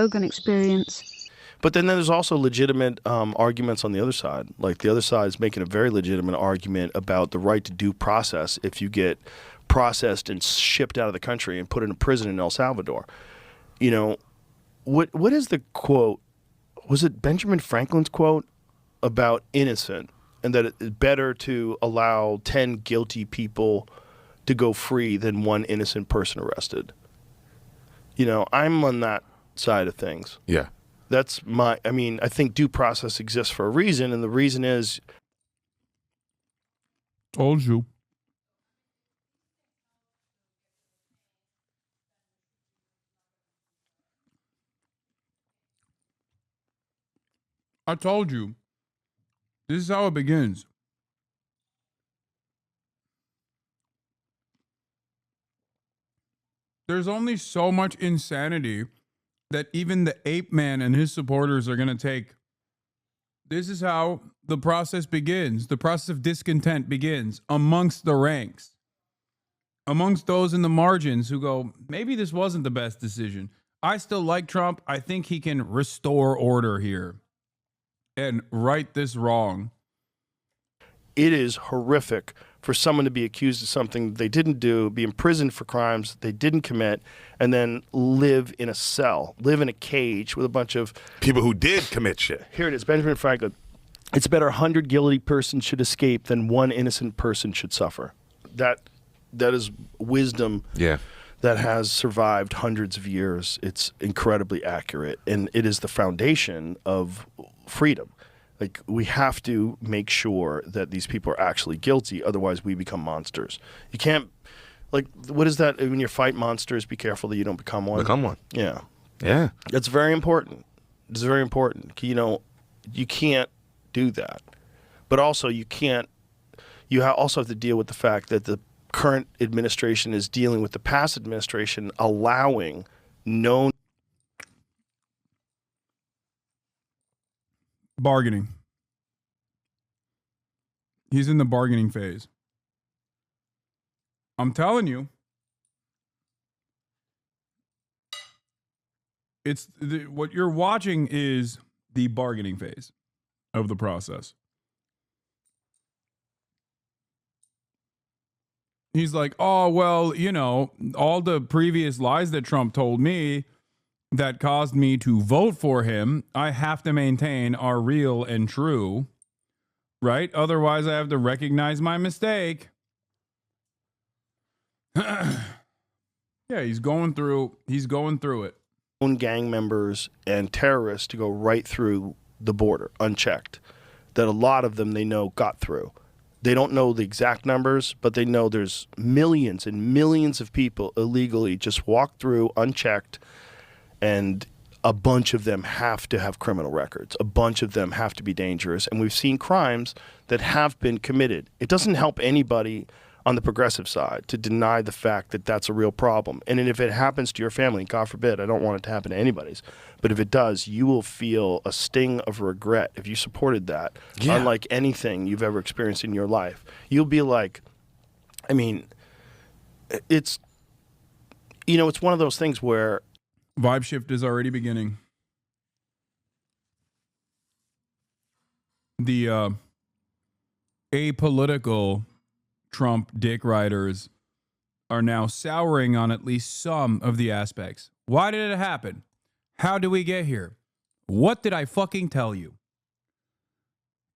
Rogan experience. But then there's also legitimate arguments on the other side. Like the other side is making a very legitimate argument about the right to due process if you get processed and shipped out of the country and put in a prison in El Salvador. You know, what is the quote? Was it Benjamin Franklin's quote about innocent and that it's better to allow 10 guilty people to go free than one innocent person arrested? You know, I'm on that side of things. Yeah. That's my, I mean, I think due process exists for a reason, and the reason is... Told you. I told you. This is how it begins. There's only so much insanity that even the ape man and his supporters are going to take. This is how the process begins. The process of discontent begins amongst the ranks, amongst those in the margins who go, maybe this wasn't the best decision. I still like Trump. I think he can restore order here and right this wrong. It is horrific for someone to be accused of something they didn't do, be imprisoned for crimes they didn't commit, and then live in a cell, live in a cage with a bunch of... people who did commit shit. Here it is, Benjamin Franklin. It's better 100 guilty persons should escape than one innocent person should suffer. That is wisdom that has survived hundreds of years. It's incredibly accurate, and it is the foundation of freedom. Like, we have to make sure that these people are actually guilty, otherwise we become monsters. You can't, like, what is that? When you fight monsters, be careful that you don't become one. Become one. Yeah. Yeah. That's very important. It's very important. You know, you can't do that. But also, you can't, also have to deal with the fact that the current administration is dealing with the past administration, allowing known bargaining. He's in the bargaining phase. I'm telling you. What you're watching is the bargaining phase of the process. He's like, oh, well, you know, all the previous lies that Trump told me that caused me to vote for him, I have to maintain are real and true, right? Otherwise, I have to recognize my mistake. Yeah, he's going through it. Gang members and terrorists to go right through the border unchecked, that a lot of them they know got through. They don't know the exact numbers, but they know there's millions and millions of people illegally just walk through unchecked, and a bunch of them have to have criminal records. A bunch of them have to be dangerous, and we've seen crimes that have been committed. It doesn't help anybody on the progressive side to deny the fact that that's a real problem. And if it happens to your family, God forbid, I don't want it to happen to anybody's, but if it does, you will feel a sting of regret if you supported that, unlike anything you've ever experienced in your life. You'll be like, I mean, it's, you know, it's one of those things where vibe shift is already beginning. The apolitical Trump dick riders are now souring on at least some of the aspects. Why did it happen? How do we get here? What did I fucking tell you?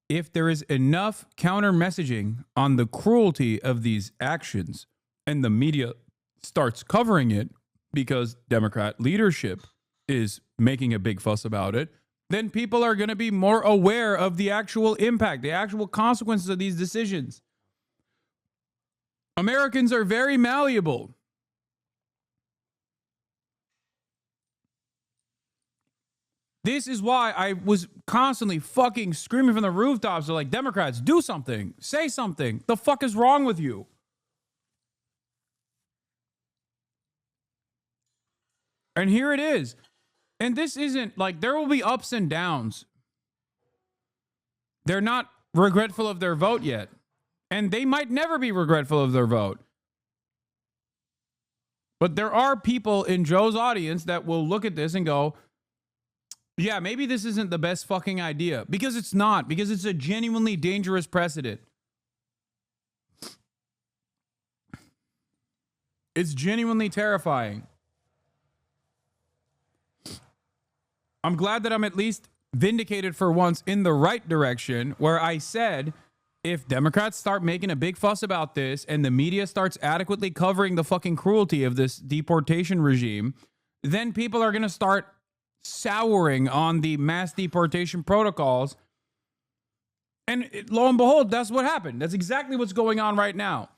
If there is enough counter messaging on the cruelty of these actions and the media starts covering it because Democrat leadership is making a big fuss about it, then people are going to be more aware of the actual impact, the actual consequences of these decisions. Americans are very malleable. This is why I was constantly fucking screaming from the rooftops. They're like, Democrats, do something. Say something. The fuck is wrong with you? And here it is. And this isn't like, there will be ups and downs. They're not regretful of their vote yet. And they might never be regretful of their vote. But there are people in Joe's audience that will look at this and go, Yeah, maybe this isn't the best fucking idea. Because it's not. Because it's a genuinely dangerous precedent. It's genuinely terrifying. I'm glad that I'm at least vindicated for once in the right direction, where I said, if Democrats start making a big fuss about this and the media starts adequately covering the fucking cruelty of this deportation regime, then people are going to start souring on the mass deportation protocols. And lo and behold, that's what happened. That's exactly what's going on right now.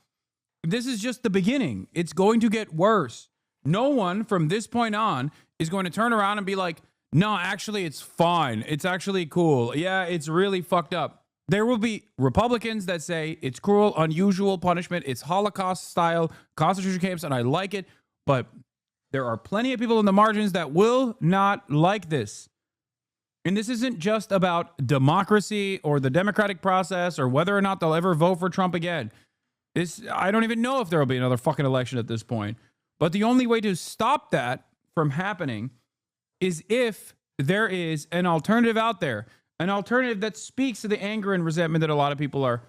This is just the beginning. It's going to get worse. No one from this point on is going to turn around and be like, no, actually, it's fine. It's actually cool. Yeah, it's really fucked up. There will be Republicans that say it's cruel, unusual punishment. It's Holocaust-style concentration camps, and I like it. But there are plenty of people in the margins that will not like this. And this isn't just about democracy or the democratic process or whether or not they'll ever vote for Trump again. I don't even know if there will be another fucking election at this point. But the only way to stop that from happening is if there is an alternative out there, an alternative that speaks to the anger and resentment that a lot of people are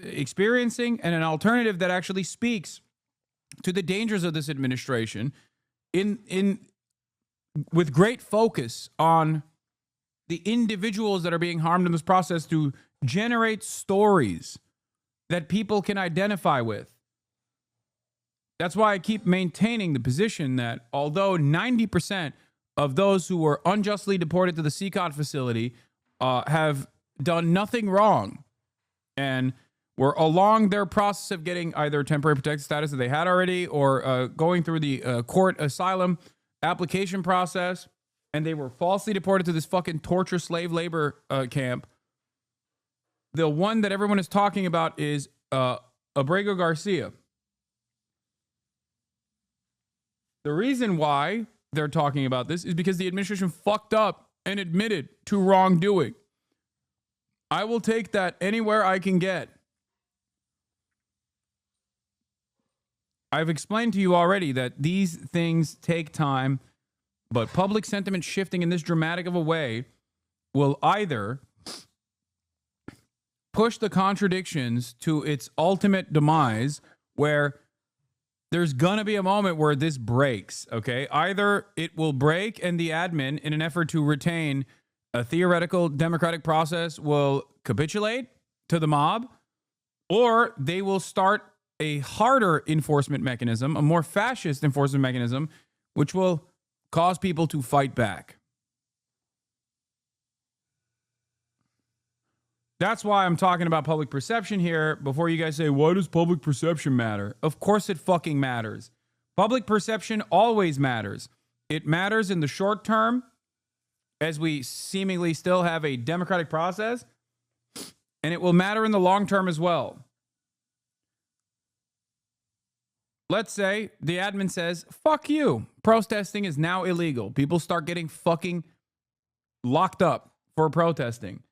experiencing, and an alternative that actually speaks to the dangers of this administration with great focus on the individuals that are being harmed in this process, to generate stories that people can identify with. That's why I keep maintaining the position that although 90% of those who were unjustly deported to the CCOT facility have done nothing wrong and were along their process of getting either temporary protected status that they had already, or going through the court asylum application process, and they were falsely deported to this fucking torture slave labor camp. The one that everyone is talking about is Abrego Garcia. The reason why they're talking about this is because the administration fucked up and admitted to wrongdoing. I will take that anywhere I can get. I've explained to you already that these things take time, but public sentiment shifting in this dramatic of a way will either push the contradictions to its ultimate demise, where there's going to be a moment where this breaks, okay? Either it will break and the admin, in an effort to retain a theoretical democratic process, will capitulate to the mob, or they will start a harder enforcement mechanism, a more fascist enforcement mechanism, which will cause people to fight back. That's why I'm talking about public perception here before you guys say, why does public perception matter? Of course it fucking matters. Public perception always matters. It matters in the short term, as we seemingly still have a democratic process, and it will matter in the long term as well. Let's say the admin says, fuck you. Protesting is now illegal. People start getting fucking locked up for protesting.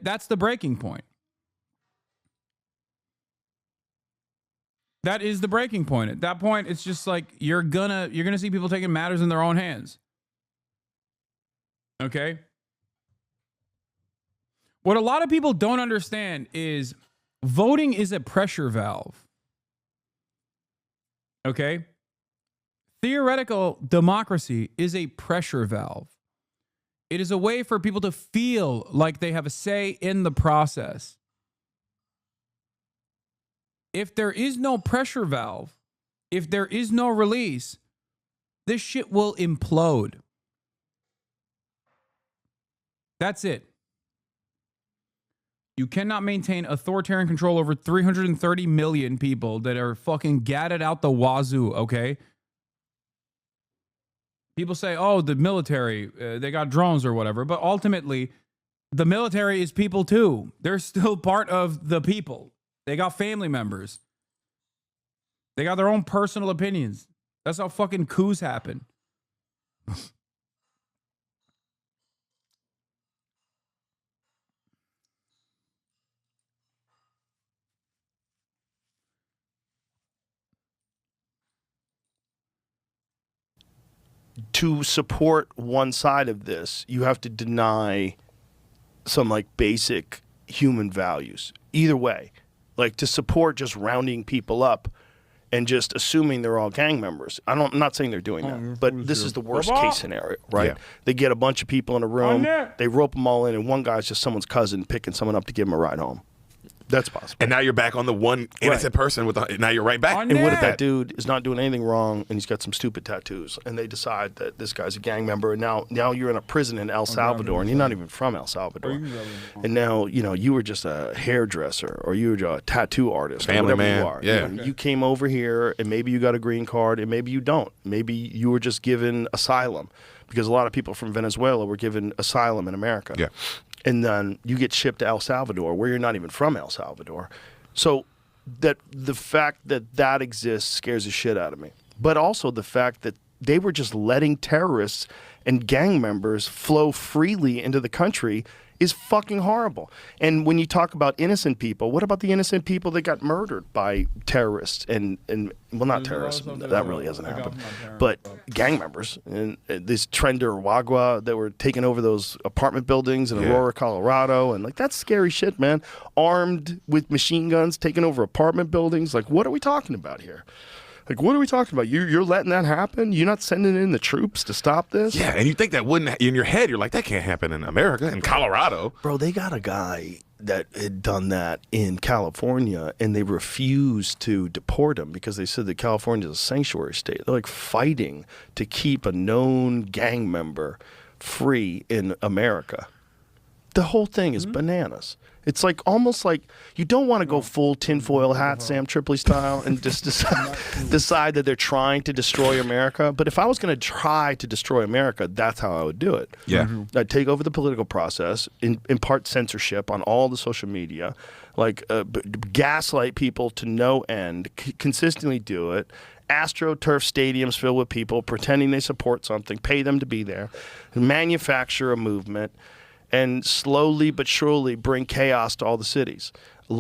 That's the breaking point. That is the breaking point. At that point, it's just like you're gonna see people taking matters in their own hands. Okay? What a lot of people don't understand is voting is a pressure valve. Okay? Theoretical democracy is a pressure valve. It is a way for people to feel like they have a say in the process. If there is no pressure valve, if there is no release, this shit will implode. That's it. You cannot maintain authoritarian control over 330 million people that are fucking gadded out the wazoo, okay? People say, oh, the military, they got drones or whatever. But ultimately, the military is people too. They're still part of the people. They got family members. They got their own personal opinions. That's how fucking coups happen. to support one side of this, you have to deny some like basic human values. Either way, like to support just rounding people up and just assuming they're all gang members. I'm not saying they're doing that, but this is the worst case scenario, right? Yeah. They get a bunch of people in a room, they rope them all in, and one guy's just someone's cousin picking someone up to give him a ride home. That's possible. And now you're back on the one innocent person now you're right back. And what if that dude is not doing anything wrong and he's got some stupid tattoos and they decide that this guy's a gang member and now you're in a prison in El Salvador and you're not even from El Salvador. And now, you were just a hairdresser or you were a tattoo artist Family or whatever man. you are. Yeah. You came over here and maybe you got a green card and maybe you don't. Maybe you were just given asylum because a lot of people from Venezuela were given asylum in America. Yeah. And then you get shipped to El Salvador where you're not even from El Salvador. So that the fact that exists scares the shit out of me. But also the fact that they were just letting terrorists and gang members flow freely into the country is fucking horrible. And when you talk about innocent people, what about the innocent people that got murdered by terrorists and well, not terrorists, that really hasn't happened, but gang members and this Trender Wagwa that were taking over those apartment buildings in Aurora, Colorado, and like that's scary shit, man. Armed with machine guns, taking over apartment buildings. Like, what are we talking about here? Like, what are we talking about? You're letting that happen? You're not sending in the troops to stop this? Yeah, and you think that wouldn't, in your head, you're like, that can't happen in America, in Colorado. Bro, they got a guy that had done that in California, and they refused to deport him because they said that California is a sanctuary state. They're like fighting to keep a known gang member free in America. The whole thing is bananas. It's like almost like you don't want to go full tinfoil hat, Sam Tripoli style, and just decide that they're trying to destroy America. But if I was going to try to destroy America, that's how I would do it. Yeah. I'd take over the political process, impart censorship on all the social media, like gaslight people to no end, consistently do it. AstroTurf stadiums filled with people pretending they support something, pay them to be there, manufacture a movement, and slowly but surely bring chaos to all the cities.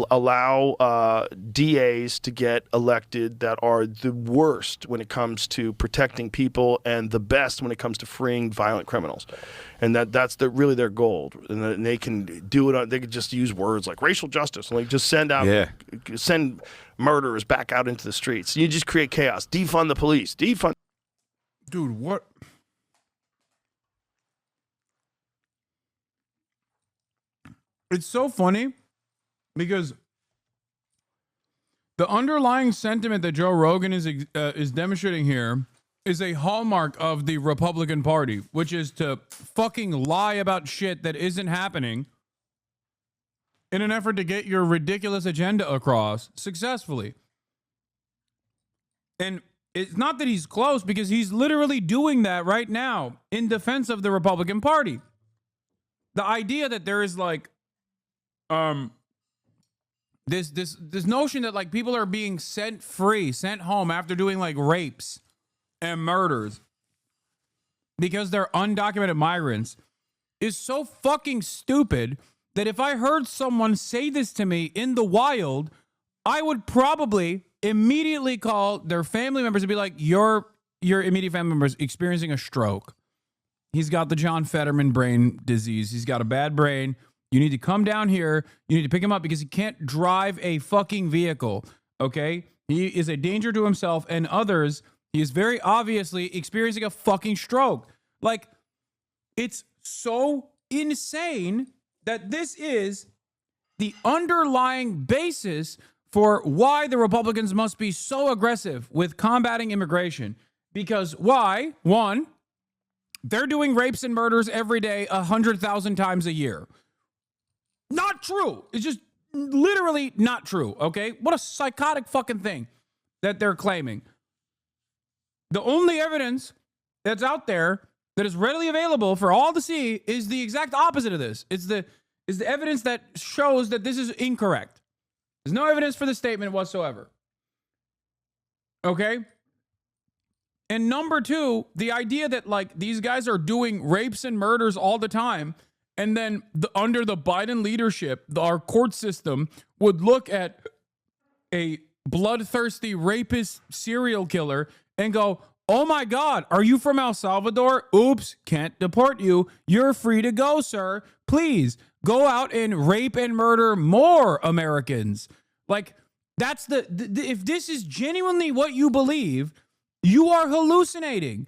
Allow DAs to get elected that are the worst when it comes to protecting people and the best when it comes to freeing violent criminals. And that's really their goal. And they can do it. They can just use words like racial justice and like just send murderers back out into the streets. You just create chaos. Defund the police. Defund. Dude, what? It's so funny because the underlying sentiment that Joe Rogan is demonstrating here is a hallmark of the Republican Party, which is to fucking lie about shit that isn't happening in an effort to get your ridiculous agenda across successfully. And it's not that he's close, because he's literally doing that right now in defense of the Republican Party. The idea that there is like this notion that like people are being sent home after doing like rapes and murders because they're undocumented migrants is so fucking stupid that if I heard someone say this to me in the wild, I would probably immediately call their family members and be like, your immediate family member is experiencing a stroke. He's got the John Fetterman brain disease. He's got a bad brain. You need to come down here. You need to pick him up because he can't drive a fucking vehicle, okay? He is a danger to himself and others. He is very obviously experiencing a fucking stroke. Like, it's so insane that this is the underlying basis for why the Republicans must be so aggressive with combating immigration. Because why? One, they're doing rapes and murders every day 100,000 times a year. Not true. It's just literally not true, okay? What a psychotic fucking thing that they're claiming. The only evidence that's out there that is readily available for all to see is the exact opposite of this. It's the evidence that shows that this is incorrect. There's no evidence for the statement whatsoever. Okay? And number two, the idea that like these guys are doing rapes and murders all the time, and then under the Biden leadership, our court system would look at a bloodthirsty rapist serial killer and go, Oh my God, are you from El Salvador? Oops, can't deport you. You're free to go, sir. Please go out and rape and murder more Americans. Like, that's if this is genuinely what you believe, you are hallucinating.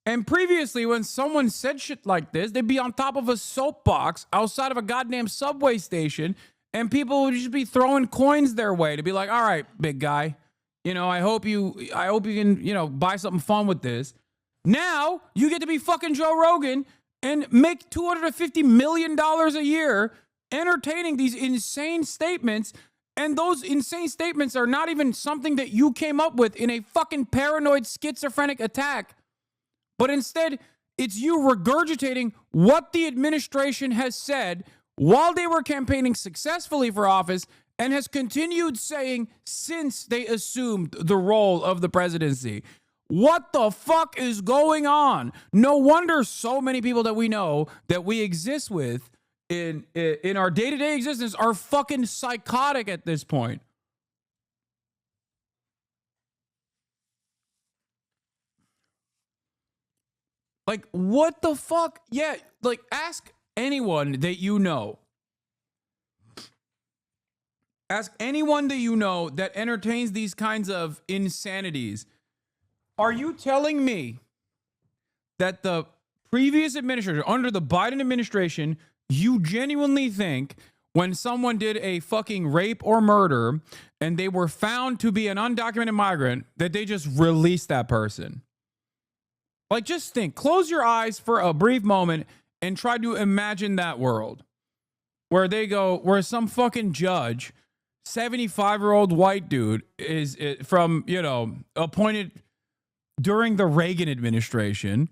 And previously, when someone said shit like this, they'd be on top of a soapbox outside of a goddamn subway station, and people would just be throwing coins their way to be like, all right, big guy, you know, I hope you can, you know, buy something fun with this. Now you get to be fucking Joe Rogan and make $250 million a year entertaining these insane statements. And those insane statements are not even something that you came up with in a fucking paranoid schizophrenic attack. But instead, it's you regurgitating what the administration has said while they were campaigning successfully for office and has continued saying since they assumed the role of the presidency. What the fuck is going on? No wonder so many people that we know that we exist with in our day-to-day existence are fucking psychotic at this point. Like, what the fuck? Yeah, like, ask anyone that you know. Ask anyone that you know that entertains these kinds of insanities. Are you telling me that the previous administration, under the Biden administration, you genuinely think when someone did a fucking rape or murder and they were found to be an undocumented migrant, that they just released that person? Like, just think, close your eyes for a brief moment and try to imagine that world where where some fucking judge, 75-year-old white dude is from, you know, appointed during the Reagan administration,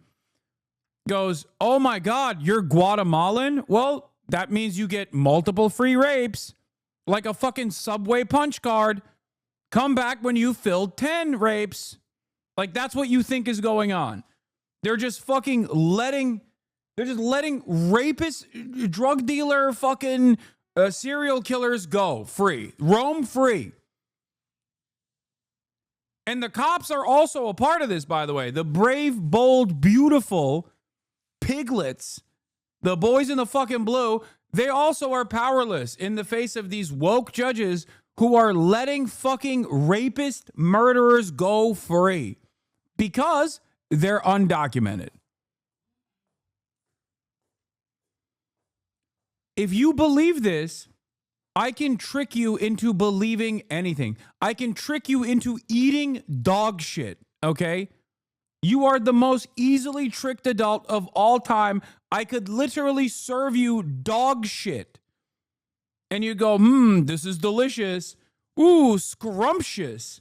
goes, oh my God, you're Guatemalan? Well, that means you get multiple free rapes, like a fucking Subway punch card. Come back when you filled 10 rapes. Like, that's what you think is going on. They're just fucking letting rapists, drug dealer, fucking serial killers go free, roam free. And the cops are also a part of this, by the way. The brave, bold, beautiful piglets, the boys in the fucking blue, they also are powerless in the face of these woke judges who are letting fucking rapist murderers go free because they're undocumented. If you believe this, I can trick you into believing anything. I can trick you into eating dog shit, okay? You are the most easily tricked adult of all time. I could literally serve you dog shit. And you go, this is delicious. Ooh, scrumptious.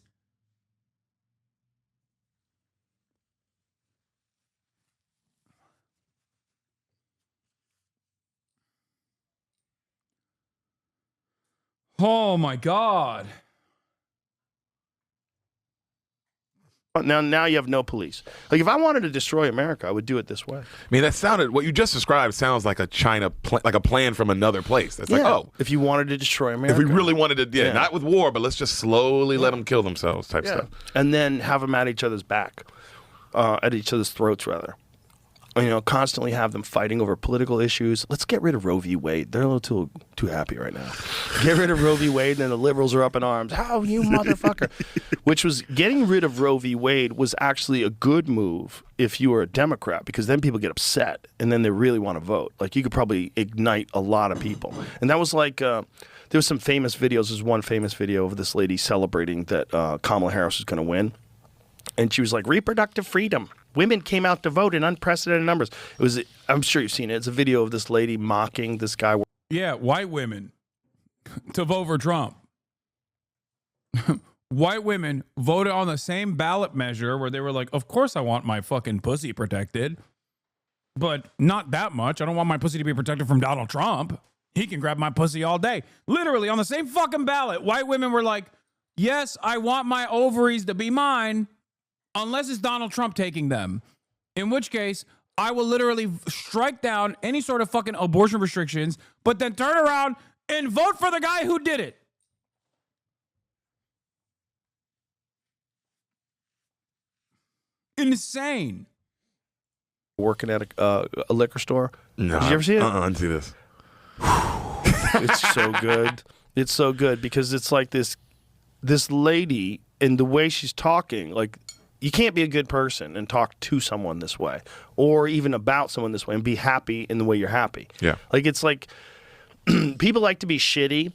Oh my God. Now you have no police. Like, if I wanted to destroy America, I would do it this way. I mean, what you just described sounds like a like a plan from another place. That's like, oh, if you wanted to destroy America, if we really wanted to, not with war, but let's just slowly let them kill themselves, type stuff, and then have them at each other's back, at each other's throats, rather. You know, constantly have them fighting over political issues. Let's get rid of Roe v. Wade. They're a little too happy right now. Get rid of Roe v. Wade, and then the liberals are up in arms. How, you motherfucker? Which was, getting rid of Roe v. Wade was actually a good move if you were a Democrat, because then people get upset, and then they really want to vote. Like, you could probably ignite a lot of people. And that was like, there was some famous videos. There's one famous video of this lady celebrating that Kamala Harris was going to win. And she was like, reproductive freedom. Women came out to vote in unprecedented numbers. It was, I'm sure you've seen it. It's a video of this lady mocking this guy. Yeah, white women to vote for Trump. White women voted on the same ballot measure where they were like, of course I want my fucking pussy protected, but not that much. I don't want my pussy to be protected from Donald Trump. He can grab my pussy all day. Literally on the same fucking ballot, white women were like, yes, I want my ovaries to be mine, unless it's Donald Trump taking them. In which case, I will literally strike down any sort of fucking abortion restrictions, but then turn around and vote for the guy who did it. Insane. Working at a liquor store. No, Did you ever see it? I didn't see this. It's so good. It's so good because it's like this lady, and the way she's talking, like, you can't be a good person and talk to someone this way, or even about someone this way, and be happy in the way you're happy. Yeah. Like, it's like people like to be shitty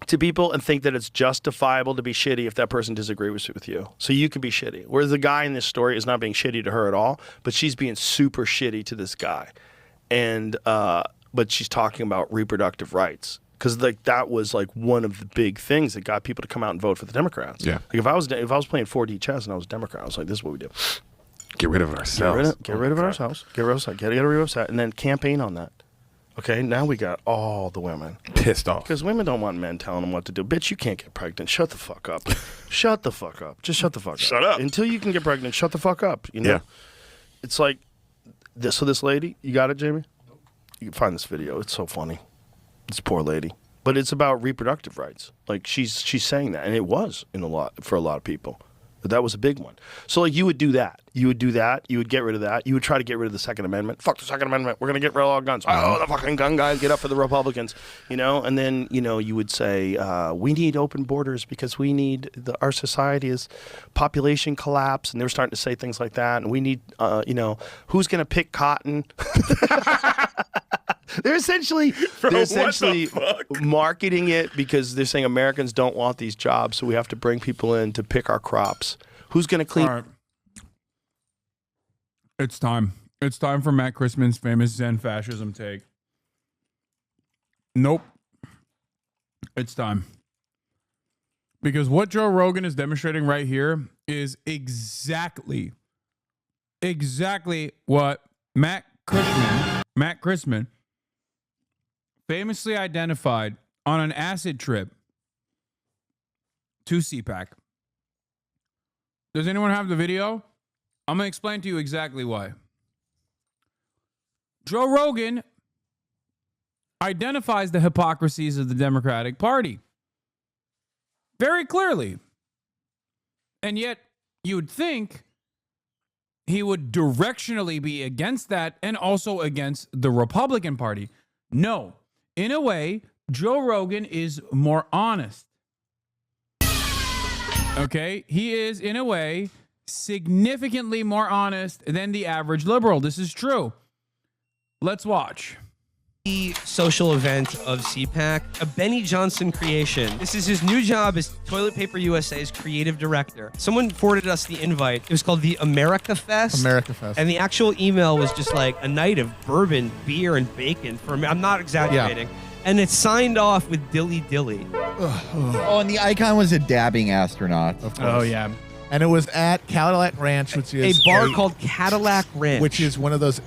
to people and think that it's justifiable to be shitty if that person disagrees with you. So you can be shitty. Whereas the guy in this story is not being shitty to her at all, but she's being super shitty to this guy. And but she's talking about reproductive rights. Because like that was like one of the big things that got people to come out and vote for the Democrats. Yeah. Like if I was playing 4D chess and I was a Democrat, I was like, this is what we do. Get rid of ourselves. Get rid of ourselves. Get rid of ourselves. And then campaign on that. Okay, now we got all the women Pissed off. because women don't want men telling them what to do. Bitch, you can't get pregnant. Shut the fuck up. Shut the fuck up. Just shut the fuck up. Shut up. Until you can get pregnant, shut the fuck up. You know? Yeah. It's like this. So this lady, you got it, Jamie? You can find this video. It's so funny. This poor lady. But it's about reproductive rights. Like she's saying that, and it was for a lot of people. But that was a big one. So like you would do that. You would get rid of that. You would try to get rid of the Second Amendment. Fuck the Second Amendment. We're gonna get rid of all guns. Oh, the fucking gun guys, get up for the Republicans. You know, and then you would say we need open borders because we need our society is population collapse, and they were starting to say things like that. And we need who's gonna pick cotton. They're essentially marketing it because they're saying Americans don't want these jobs, so we have to bring people in to pick our crops. Who's going to clean? All right. It's time. It's time for Matt Christman's famous Zen fascism take. Nope. It's time. Because what Joe Rogan is demonstrating right here is exactly what Matt Christman famously identified on an acid trip to CPAC. Does anyone have the video? I'm going to explain to you exactly why. Joe Rogan identifies the hypocrisies of the Democratic Party very clearly. And yet, you would think he would directionally be against that and also against the Republican Party. No. In a way, Joe Rogan is more honest. Okay? He is, in a way, significantly more honest than the average liberal. This is true. Let's watch. The social event of CPAC, a Benny Johnson creation. This is his new job as Toilet Paper USA's creative director. Someone forwarded us the invite. It was called the America Fest. And the actual email was just like a night of bourbon, beer, and bacon. I'm not exaggerating. Yeah. And it's signed off with Dilly Dilly. Oh, and the icon was a dabbing astronaut. Of course. Oh, yeah. And it was at Cadillac Ranch, which is a bar called Cadillac Ranch, which is one of those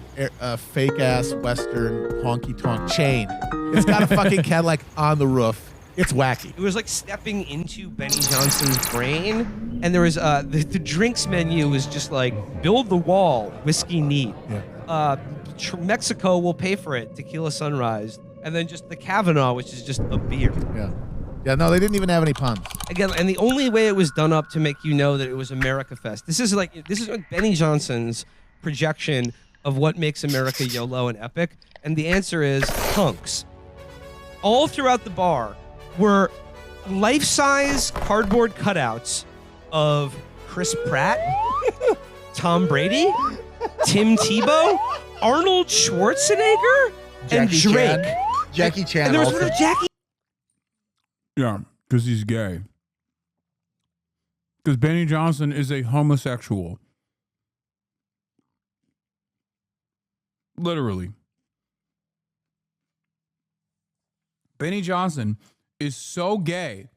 fake ass Western honky tonk chain. It's got a fucking Cadillac on the roof. It's wacky. It was like stepping into Benny Johnson's brain, and there was the drinks menu was just like build the wall, whiskey neat. Yeah. Mexico will pay for it, tequila sunrise, and then just the Kavanaugh, which is just a beer. Yeah. Yeah, no, they didn't even have any puns. Again, and the only way it was done up to make you know that it was America Fest. This is like Benny Johnson's projection of what makes America YOLO and epic, and the answer is punks. All throughout the bar were life-size cardboard cutouts of Chris Pratt, Tom Brady, Tim Tebow, Arnold Schwarzenegger, and Drake. Jackie Chan. And there was also. one of Jackie. Yeah, because he's gay. Because Benny Johnson is a homosexual. Literally. Benny Johnson is so gay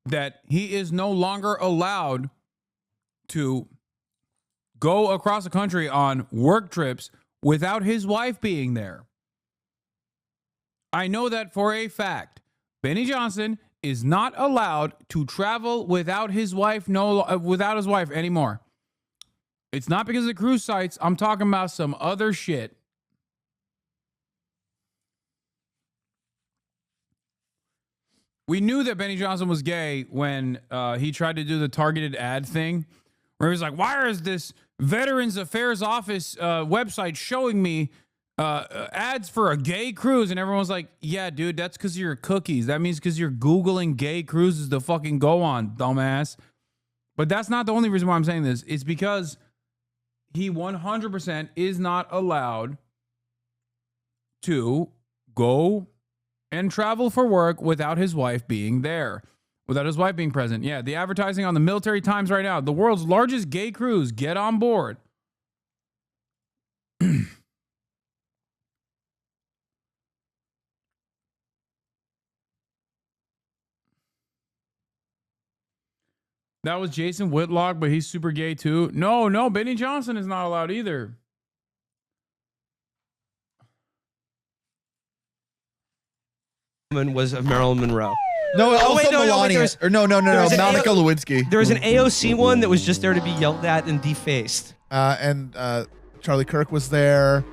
that he is no longer allowed to go across the country on work trips without his wife being there. I know that for a fact. Benny Johnson is not allowed to travel without his wife anymore. It's not because of the cruise sites. I'm talking about some other shit. We knew that Benny Johnson was gay when he tried to do the targeted ad thing where he's like, why is this Veterans Affairs Office website showing me ads for a gay cruise? And everyone's like, yeah, dude, that's because of your cookies. That means because you're Googling gay cruises to fucking go on, dumbass. But that's not the only reason why I'm saying this. It's because he 100% is not allowed to go and travel for work without his wife being there, without his wife being present. Yeah, the advertising on the Military Times right now, the world's largest gay cruise, get on board. That was Jason Whitlock, but he's super gay too. No, Benny Johnson is not allowed either. Was of Marilyn Monroe. No, also wait, no, Melania. there's- Or no, there's an Monica Lewinsky. There was an AOC one that was just there to be yelled at and defaced. And Charlie Kirk was there.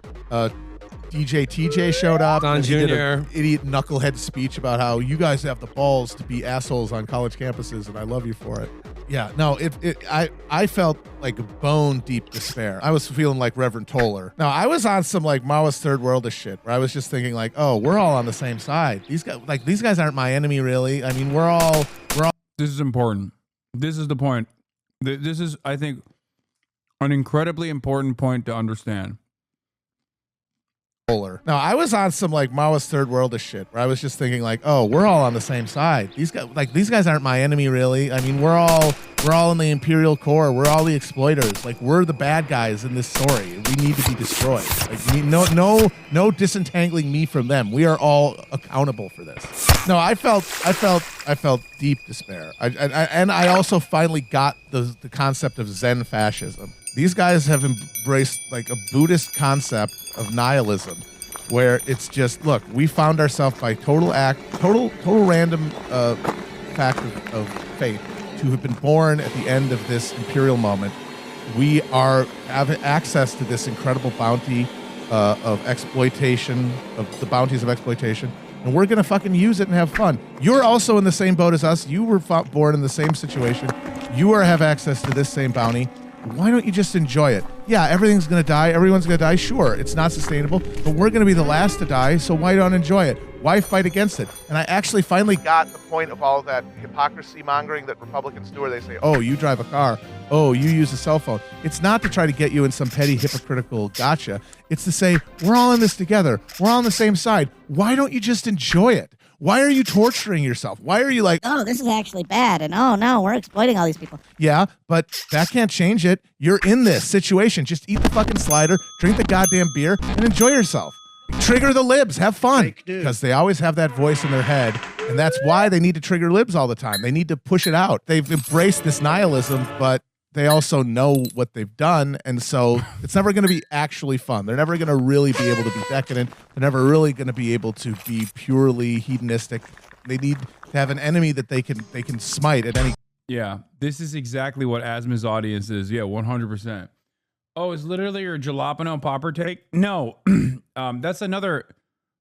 DJ TJ showed up. Don and he did a Jr.. idiot knucklehead speech about how you guys have the balls to be assholes on college campuses, and I love you for it. Yeah, no, I felt like bone deep despair. I was feeling like Reverend Toller. No, I was on some like Maoist third worldish shit where I was just thinking like, oh, we're all on the same side. These guys aren't my enemy, really. I mean, we're all. This is important. This is the point. This is, I think, an incredibly important point to understand. No, I was on some like Maoist third worldish shit where I was just thinking like, oh, we're all on the same side. These guys aren't my enemy, really. I mean, we're all in the Imperial Core. We're all the exploiters. Like, we're the bad guys in this story. We need to be destroyed. Like, no disentangling me from them. We are all accountable for this. No, I felt deep despair. And I also finally got the concept of Zen fascism. These guys have embraced like a Buddhist concept of nihilism, where it's just, look, we found ourselves by total random fact of fate to have been born at the end of this imperial moment. We have access to this incredible bounty of exploitation, of the bounties of exploitation, and we're gonna fucking use it and have fun. You're also in the same boat as us. You were born in the same situation. You have access to this same bounty. Why don't you just enjoy it? Yeah, everything's going to die. Everyone's going to die. Sure, it's not sustainable, but we're going to be the last to die, so why don't enjoy it? Why fight against it? And I actually finally got the point of all of that hypocrisy mongering that Republicans do, where they say, oh, you drive a car. Oh, you use a cell phone. It's not to try to get you in some petty hypocritical gotcha. It's to say, we're all in this together. We're all on the same side. Why don't you just enjoy it? Why are you torturing yourself? Why are you like, oh, this is actually bad, and oh no, we're exploiting all these people. yeah, but that can't change it. You're in this situation. Just eat the fucking slider, drink the goddamn beer, and enjoy yourself. Trigger the libs. Have fun. Because they always have that voice in their head, and that's why they need to trigger libs all the time. They need to push it out. They've embraced this nihilism, but they also know what they've done, and so it's never going to be actually fun. They're never going to really be able to be decadent. They're never really going to be able to be purely hedonistic. They need to have an enemy that they can smite at any. Yeah, this is exactly what Asma's audience is. Yeah, 100%. Oh, it's literally your jalapeno popper take? No, that's another.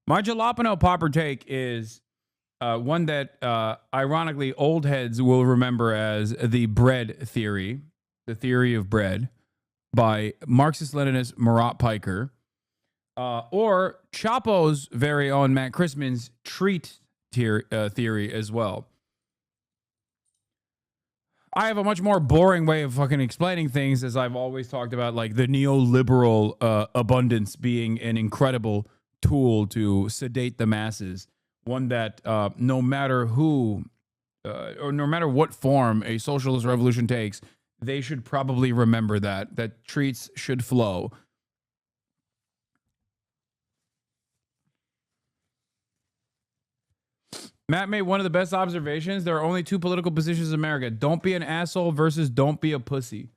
My jalapeno popper take is one that, ironically, old heads will remember as the bread theory. The Theory of Bread by Marxist-Leninist Marat Piker, or Chapo's very own Matt Christman's treat theory as well. I have a much more boring way of fucking explaining things, as I've always talked about, like the neoliberal abundance being an incredible tool to sedate the masses. One that no matter who or no matter what form a socialist revolution takes, they should probably remember that treats should flow. Matt made one of the best observations. There are only two political positions in America. Don't be an asshole versus don't be a pussy.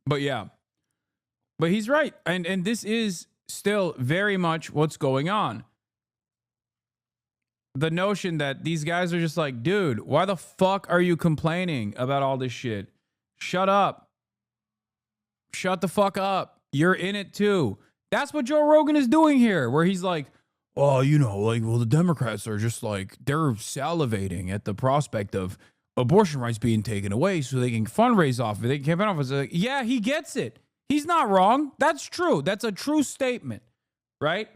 But yeah. But he's right. And this is still very much what's going on. The notion that these guys are just like, dude, why the fuck are you complaining about all this shit? Shut up. Shut the fuck up. You're in it too. That's what Joe Rogan is doing here, where he's like, oh, you know, like, well, the Democrats are just like, they're salivating at the prospect of abortion rights being taken away so they can fundraise off of it. They can campaign off of it. Like, yeah, he gets it. He's not wrong. That's true. That's a true statement, right?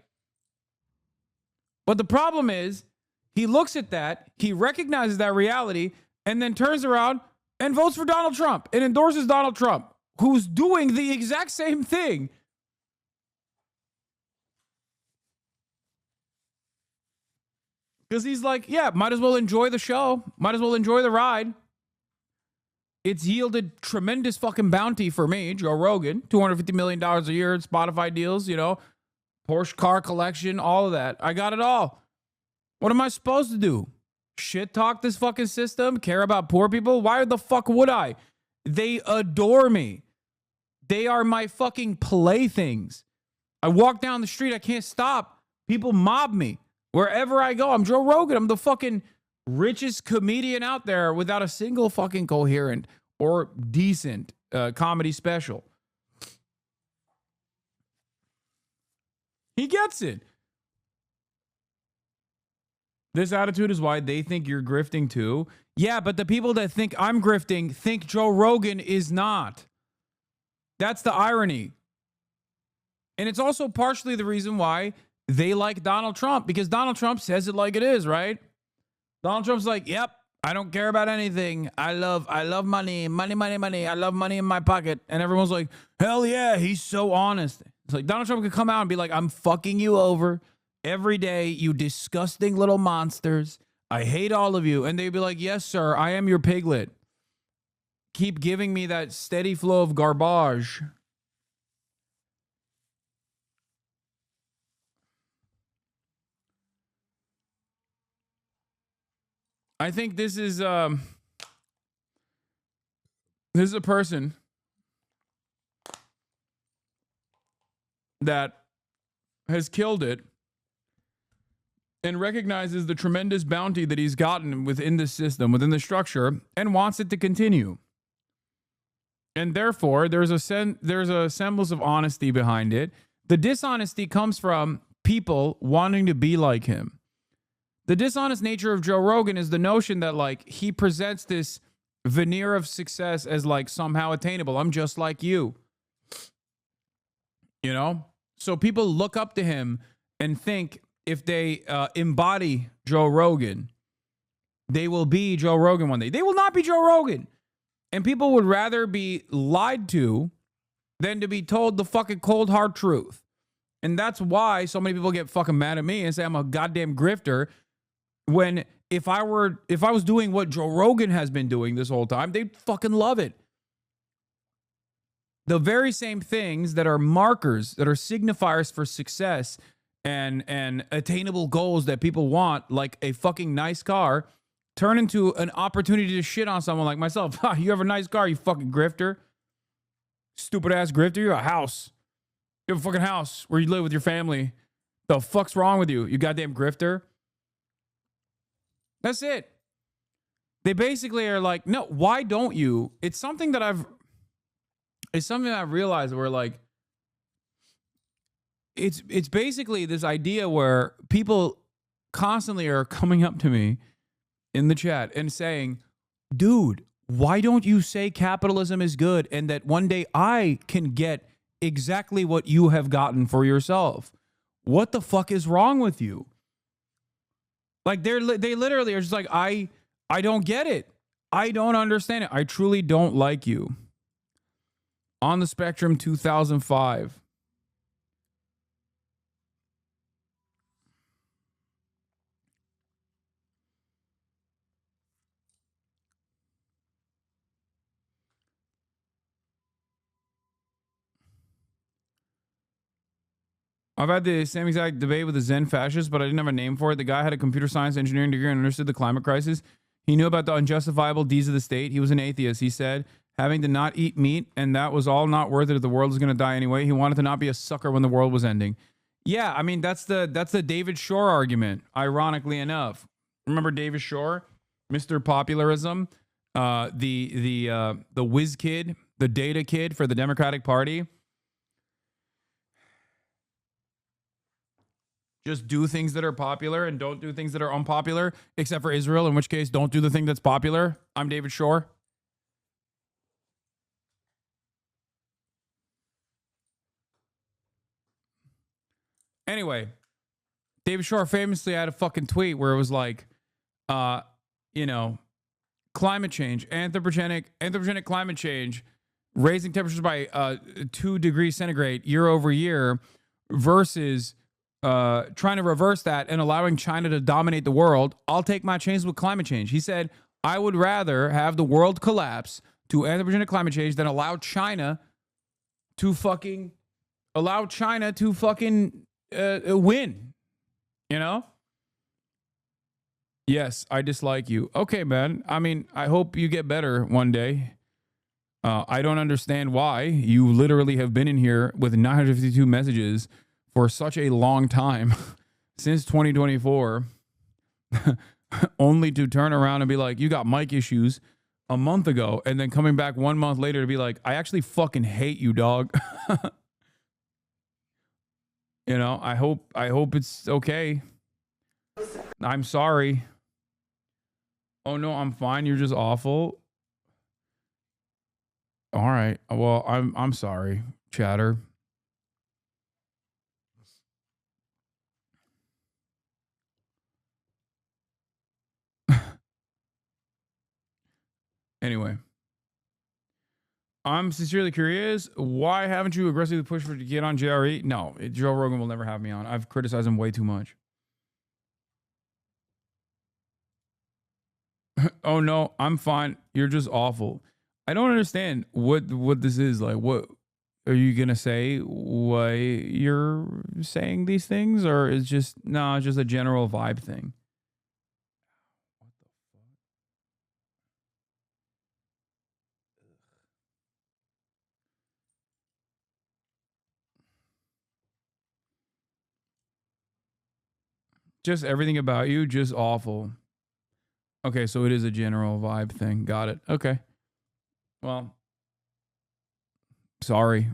But the problem is, he looks at that, he recognizes that reality, and then turns around and votes for Donald Trump and endorses Donald Trump, who's doing the exact same thing. Because he's like, yeah, might as well enjoy the show. Might as well enjoy the ride. It's yielded tremendous fucking bounty for me, Joe Rogan. $250 million a year in Spotify deals, you know, Porsche car collection, all of that. I got it all. What am I supposed to do? Shit talk this fucking system? Care about poor people? Why the fuck would I? They adore me. They are my fucking playthings. I walk down the street, I can't stop. People mob me. Wherever I go, I'm Joe Rogan. I'm the fucking richest comedian out there without a single fucking coherent or decent comedy special. He gets it. This attitude is why they think you're grifting too. Yeah, but the people that think I'm grifting think Joe Rogan is not. That's the irony. And it's also partially the reason why they like Donald Trump, because Donald Trump says it like it is, right? Donald Trump's like, yep, I don't care about anything. I love money, money, money, money. I love money in my pocket. And everyone's like, hell yeah, he's so honest. It's like Donald Trump could come out and be like, I'm fucking you over every day, you disgusting little monsters. I hate all of you. And they'd be like, yes, sir, I am your piglet. Keep giving me that steady flow of garbage. I think this is a person that has killed it and recognizes the tremendous bounty that he's gotten within the system, within the structure, and wants it to continue. And therefore, there's a semblance of honesty behind it. The dishonesty comes from people wanting to be like him. The dishonest nature of Joe Rogan is the notion that, like, he presents this veneer of success as, like, somehow attainable. I'm just like you. You know? So people look up to him and think if they embody Joe Rogan, they will be Joe Rogan one day. They will not be Joe Rogan. And people would rather be lied to than to be told the fucking cold hard truth. And that's why so many people get fucking mad at me and say I'm a goddamn grifter. When if I was doing what Joe Rogan has been doing this whole time, they'd fucking love it. The very same things that are markers, that are signifiers for success and attainable goals that people want, like a fucking nice car, turn into an opportunity to shit on someone like myself. You have a nice car, you fucking grifter. Stupid ass grifter. You have a house. You have a fucking house where you live with your family. The fuck's wrong with you, you goddamn grifter? That's it. They basically are like, no, why don't you? It's something that I've realized where, like, it's basically this idea where people constantly are coming up to me in the chat and saying, dude, why don't you say capitalism is good and that one day I can get exactly what you have gotten for yourself? What the fuck is wrong with you? Like, they literally are just like, I don't get it. I don't understand it. I truly don't like you. On the Spectrum 2005. I've had the same exact debate with the Zen fascists, but I didn't have a name for it. The guy had a computer science engineering degree and understood the climate crisis. He knew about the unjustifiable deeds of the state. He was an atheist. He said having to not eat meat, and that was all not worth it if the world was going to die anyway. He wanted to not be a sucker when the world was ending. Yeah, I mean, that's the David Shore argument, ironically enough. Remember David Shore? Mr. Popularism, the whiz kid, the data kid for the Democratic Party. Just do things that are popular and don't do things that are unpopular, except for Israel, in which case, don't do the thing that's popular. I'm David Shore. Anyway, David Shore famously had a fucking tweet where it was like, climate change, anthropogenic climate change, raising temperatures by 2 degrees centigrade year over year versus trying to reverse that and allowing China to dominate the world. I'll take my chances with climate change. He said, I would rather have the world collapse to anthropogenic climate change than allow China to fucking win, you know? Yes, I dislike you. Okay, man. I mean, I hope you get better one day. I don't understand why you literally have been in here with 952 messages for such a long time since 2024, only to turn around and be like, you got mic issues a month ago, and then coming back 1 month later to be like, I actually fucking hate you, dog. You know, I hope it's okay. I'm sorry. Oh no, I'm fine. You're just awful. All right. Well, I'm sorry, chatter. Anyway, I'm sincerely curious. Why haven't you aggressively pushed for to get on JRE? No, Joe Rogan will never have me on. I've criticized him way too much. Oh no, I'm fine. You're just awful. I don't understand what this is like. What are you gonna say? Why you're saying these things, or is just it's just a general vibe thing? Just everything about you, just awful. Okay, so it is a general vibe thing. Got it. Okay. Well, sorry.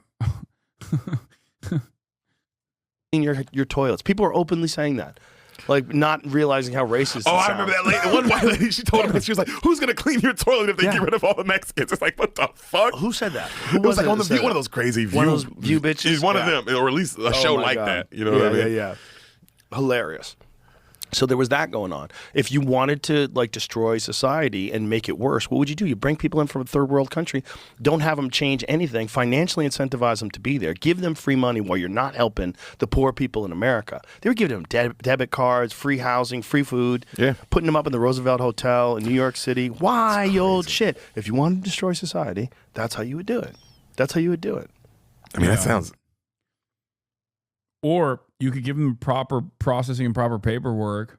In your toilets. People are openly saying that. Like, not realizing how racist Oh, it I sounds. remember that lady. One white lady, she told him, she was like, who's going to clean your toilet if they get rid of all the Mexicans? It's like, what the fuck? Who said that? Who It was like it on that the said View, one of that? those crazy View. One of those View bitches? She's one Yeah. of them, or at least a Oh show my like God. that. You know what I mean? Yeah. Hilarious. So there was that going on. If you wanted to like destroy society and make it worse, what would you do? You bring people in from a third world country, don't have them change anything, financially incentivize them to be there, give them free money while you're not helping the poor people in America. They were giving them debit cards, free housing, free food, putting them up in the Roosevelt Hotel in New York City. Why, you old shit? If you wanted to destroy society, that's how you would do it. That's how you would do it. I mean, that sounds... Or you could give them proper processing and proper paperwork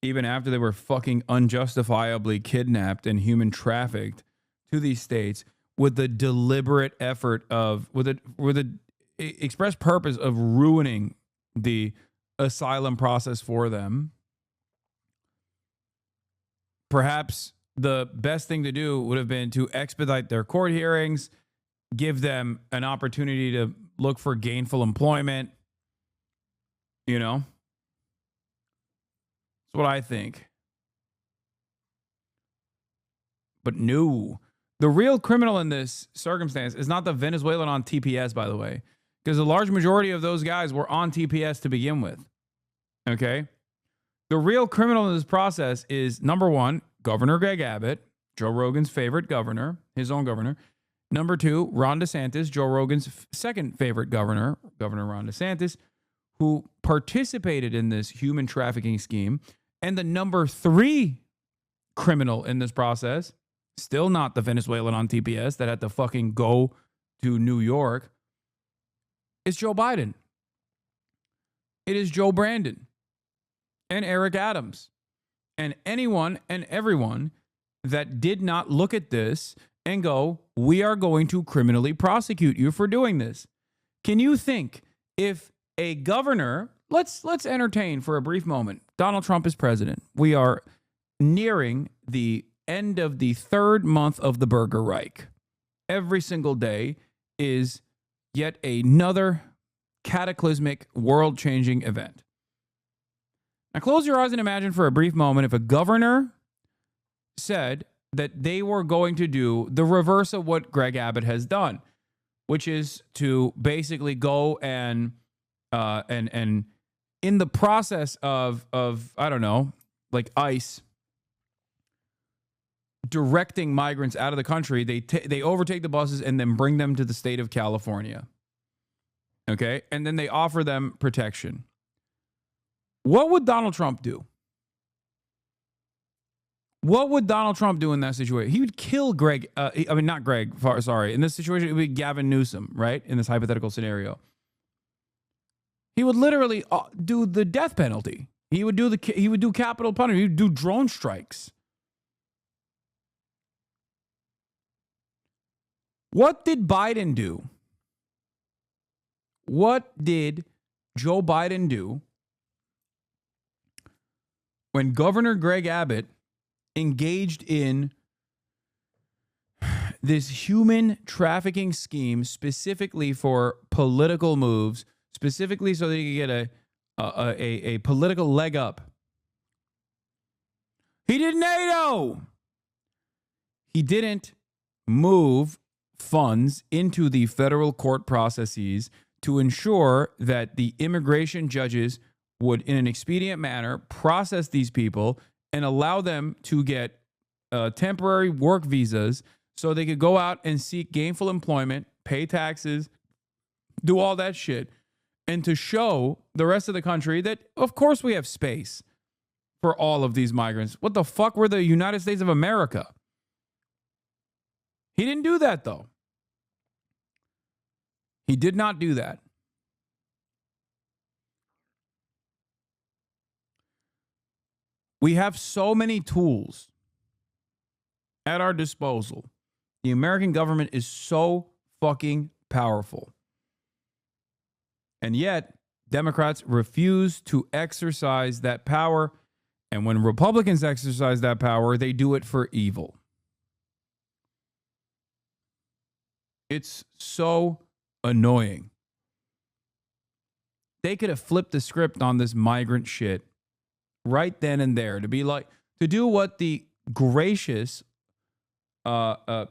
even after they were fucking unjustifiably kidnapped and human trafficked to these states with the deliberate effort of, with the express purpose of ruining the asylum process for them. Perhaps the best thing to do would have been to expedite their court hearings, give them an opportunity to look for gainful employment. You know? That's what I think. But no. The real criminal in this circumstance is not the Venezuelan on TPS, by the way, because the large majority of those guys were on TPS to begin with. Okay? The real criminal in this process is, number one, Governor Greg Abbott, Joe Rogan's favorite governor, his own governor. Number two, Ron DeSantis, Joe Rogan's second favorite governor, Governor Ron DeSantis, who participated in this human trafficking scheme. And the number three criminal in this process, still not the Venezuelan on TPS that had to fucking go to New York, is Joe Biden. It is Joe Brandon and Eric Adams and anyone and everyone that did not look at this and go, we are going to criminally prosecute you for doing this. Can you think if a governor, let's entertain for a brief moment, Donald Trump is president. We are nearing the end of the third month of the Burger Reich. Every single day is yet another cataclysmic, world-changing event. Now close your eyes and imagine for a brief moment if a governor said that they were going to do the reverse of what Greg Abbott has done, which is to basically go and in the process of I don't know, like ICE directing migrants out of the country, they overtake the buses and then bring them to the state of California. Okay? And then they offer them protection. What would Donald Trump do? What would Donald Trump do in that situation? He would kill Greg. Not Greg. Sorry. In this situation, it would be Gavin Newsom, right? In this hypothetical scenario. He would literally do the death penalty. He would do capital punishment. He would do drone strikes. What did Biden do? What did Joe Biden do when Governor Greg Abbott engaged in this human trafficking scheme specifically for political moves, specifically so that he could get a political leg up? He did NATO. He didn't move funds into the federal court processes to ensure that the immigration judges would, in an expedient manner, process these people and allow them to get temporary work visas so they could go out and seek gainful employment, pay taxes, do all that shit, and to show the rest of the country that, of course, we have space for all of these migrants. What the fuck? We're the United States of America. He didn't do that, though. He did not do that. We have so many tools at our disposal. The American government is so fucking powerful. And yet, Democrats refuse to exercise that power. And when Republicans exercise that power, they do it for evil. It's so annoying. They could have flipped the script on this migrant shit right then and there to be like, to do what the gracious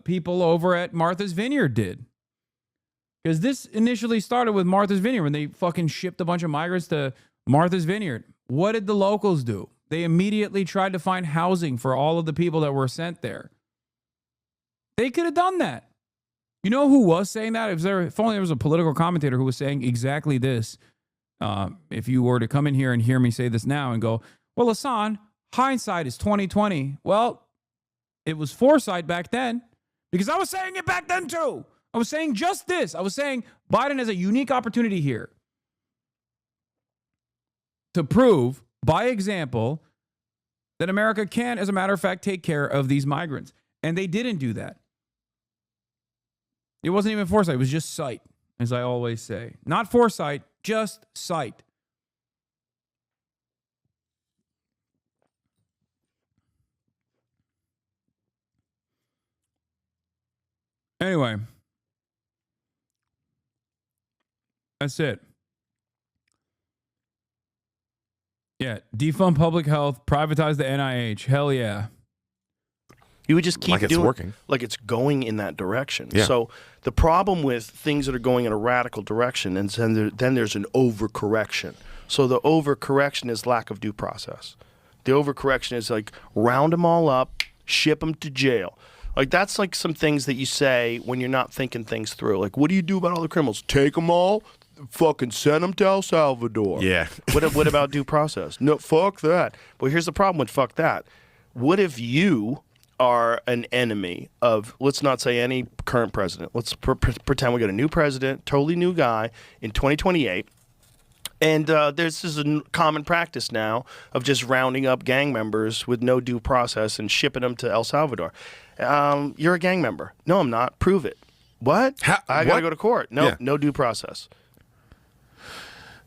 people over at Martha's Vineyard did. Because this initially started with Martha's Vineyard when they fucking shipped a bunch of migrants to Martha's Vineyard. What did the locals do? They immediately tried to find housing for all of the people that were sent there. They could have done that. You know who was saying that? If only there was a political commentator who was saying exactly this. If you were to come in here and hear me say this now and go, well, Hasan, hindsight is 2020. Well, it was foresight back then because I was saying it back then too. I was saying just this. I was saying Biden has a unique opportunity here to prove by example that America can, as a matter of fact, take care of these migrants. And they didn't do that. It wasn't even foresight. It was just sight, as I always say. Not foresight, just sight. Anyway, that's it. Yeah, defund public health, privatize the NIH. Hell yeah. You would just keep Like it's doing working. like it's going in that direction. Yeah. So the problem with things that are going in a radical direction, and then there's an overcorrection. So the overcorrection is lack of due process. The overcorrection is like round them all up, ship them to jail. Like that's like some things that you say when you're not thinking things through. Like, what do you do about all the criminals? Take them all, fucking send them to El Salvador. Yeah. What about due process? No, fuck that. But here's the problem with fuck that. What if you are an enemy of, let's not say any current president. Let's pretend we got a new president, totally new guy in 2028. And this is a common practice now of just rounding up gang members with no due process and shipping them to El Salvador. You're a gang member. No, I'm not. Prove it. What? I got to what? go to court. No, Yeah. no due process.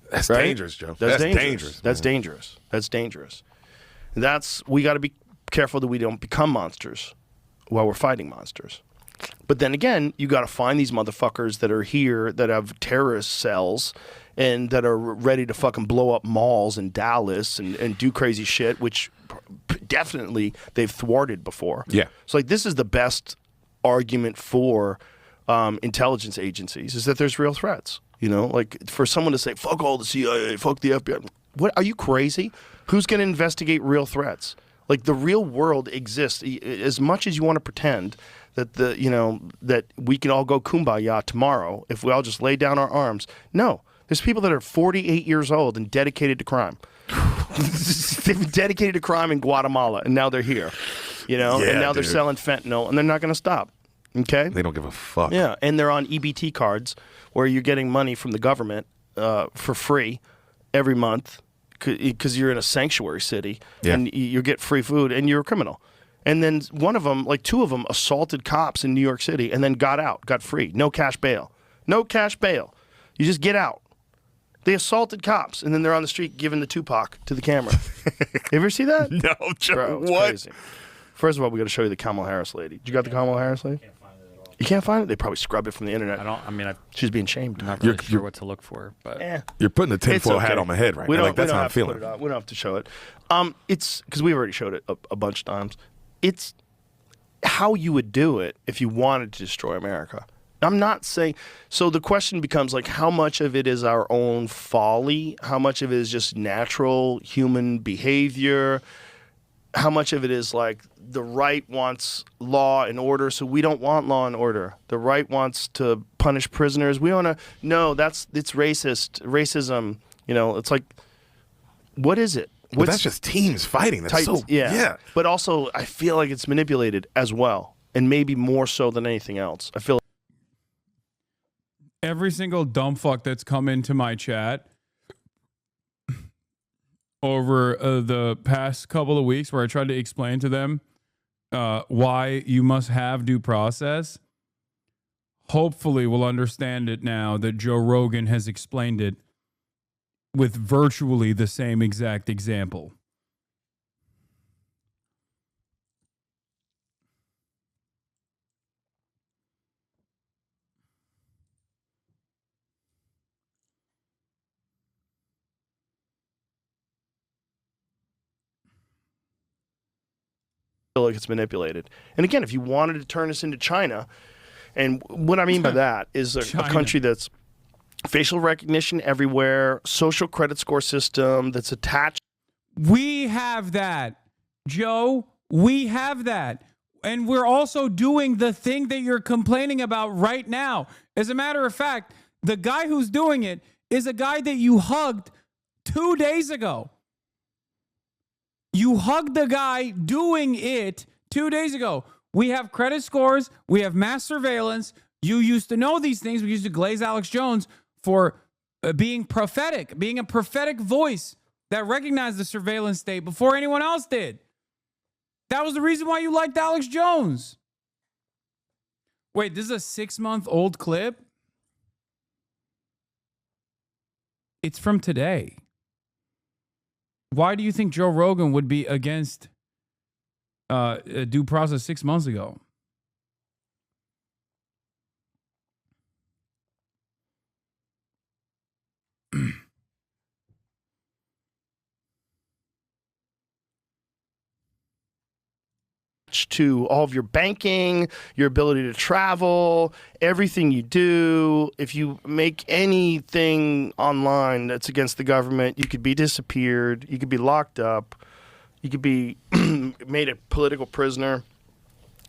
That's Right? dangerous, Joe. That's dangerous. dangerous. That's man. dangerous. That's dangerous. We got to be careful that we don't become monsters while we're fighting monsters. But then again, you got to find these motherfuckers that are here that have terrorist cells and that are ready to fucking blow up malls in Dallas and do crazy shit, which definitely they've thwarted before. Yeah. So like this is the best argument for intelligence agencies is that there's real threats. You know, like for someone to say, fuck all the CIA, fuck the FBI. What, are you crazy? Who's going to investigate real threats? Like the real world exists. As much as you want to pretend that that we can all go kumbaya tomorrow if we all just lay down our arms. No, there's people that are 48 years old and dedicated to crime. They've been dedicated to crime in Guatemala, and now they're here. You know, Yeah, and now they're dude. selling fentanyl, and they're not going to stop. Okay. They don't give a fuck. Yeah, and they're on EBT cards where you're getting money from the government for free every month because you're in a sanctuary city and you get free food and you're a criminal. And then one of them, like two of them, assaulted cops in New York City and then got free. No cash bail. No cash bail. You just get out. They assaulted cops and then they're on the street giving the Tupac to the camera. You ever see that? No, Joe, Bro, it's what? crazy. First of all, we got to show you the Kamala Harris lady. You got the Kamala Harris lady? You can't find it? They probably scrubbed it from the internet. I'm She's being shamed. not really sure what to look for, but You're putting the It's tinfoil okay. hat on my head right We now. don't, Like, that's we don't how I'm have to put feeling. it on. We don't have to show it. It's because we've already showed it a bunch of times. It's how you would do it if you wanted to destroy America. I'm not saying. So the question becomes like, how much of it is our own folly? How much of it is just natural human behavior? How much of it is like the right wants law and order, so we don't want law and order. The right wants to punish prisoners. We want to. No, it's racism. You know, it's like, what is it? But that's just teams fighting. That's so yeah. But also, I feel like it's manipulated as well, and maybe more so than anything else. I feel. Every single dumb fuck that's come into my chat over the past couple of weeks where I tried to explain to them why you must have due process, hopefully will understand it now that Joe Rogan has explained it with virtually the same exact example. Like it's manipulated. And again, if you wanted to turn us into China, and what I mean by that is a country that's facial recognition everywhere, social credit score system that's attached. We have that, Joe. We have that. And we're also doing the thing that you're complaining about right now. As a matter of fact, the guy who's doing it is a guy that you hugged 2 days ago. You hugged the guy doing it 2 days ago. We have credit scores. We have mass surveillance. You used to know these things. We used to glaze Alex Jones for being prophetic, being a prophetic voice that recognized the surveillance state before anyone else did. That was the reason why you liked Alex Jones. Wait, this is a 6-month-old clip? It's from today. Why do you think Joe Rogan would be against due process 6 months ago? To all of your banking, your ability to travel, everything you do. If you make anything online that's against the government, you could be disappeared, you could be locked up, you could be made a political prisoner.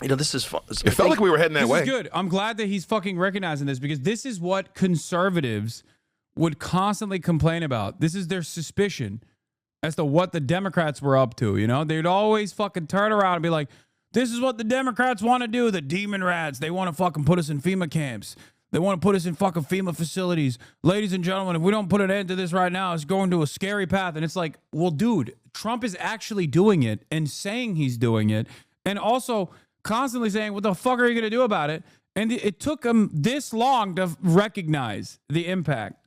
You know, this is fun. It felt like we were heading that This way. is good. I'm glad that he's fucking recognizing this because this is what conservatives would constantly complain about. This is their suspicion as to what the Democrats were up to. You know, they'd always fucking turn around and be like, this is what the Democrats want to do. The demon rats. They want to fucking put us in FEMA camps. They want to put us in fucking FEMA facilities. Ladies and gentlemen, if we don't put an end to this right now, it's going to a scary path. And it's like, well, dude, Trump is actually doing it and saying he's doing it. And also constantly saying, what the fuck are you going to do about it? And it took him this long to recognize the impact.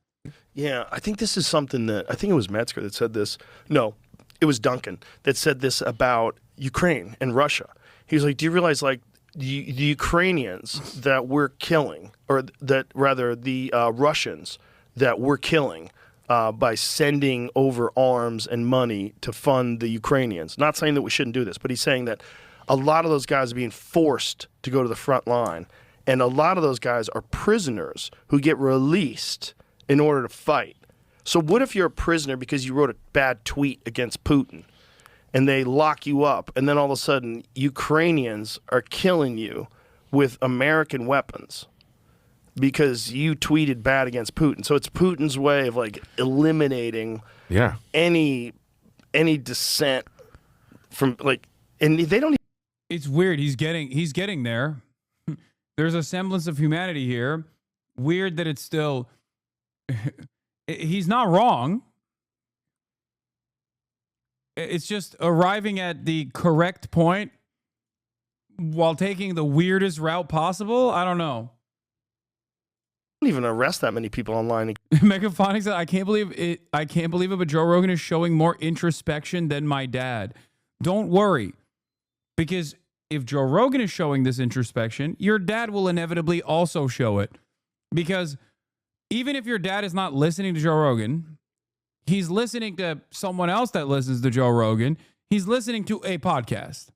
Yeah, I think this is something that, I think it was Metzger that said this. No, it was Duncan that said this about Ukraine and Russia. He was like, do you realize, like, the Ukrainians that we're killing, or that rather the Russians that we're killing by sending over arms and money to fund the Ukrainians. Not saying that we shouldn't do this, but he's saying that a lot of those guys are being forced to go to the front line. And a lot of those guys are prisoners who get released in order to fight. So what if you're a prisoner because you wrote a bad tweet against Putin and they lock you up, and then all of a sudden Ukrainians are killing you with American weapons because you tweeted bad against Putin? So it's Putin's way of like eliminating any dissent from like, and they don't. It's weird. He's getting there. There's a semblance of humanity here. Weird that it's still. He's not wrong. It's just arriving at the correct point while taking the weirdest route possible. I don't know. Don't even arrest that many people online. Megaphonic said, I can't believe it, but Joe Rogan is showing more introspection than my dad. Don't worry, because if Joe Rogan is showing this introspection, your dad will inevitably also show it. Because even if your dad is not listening to Joe Rogan, he's listening to someone else that listens to Joe Rogan. He's listening to a podcast.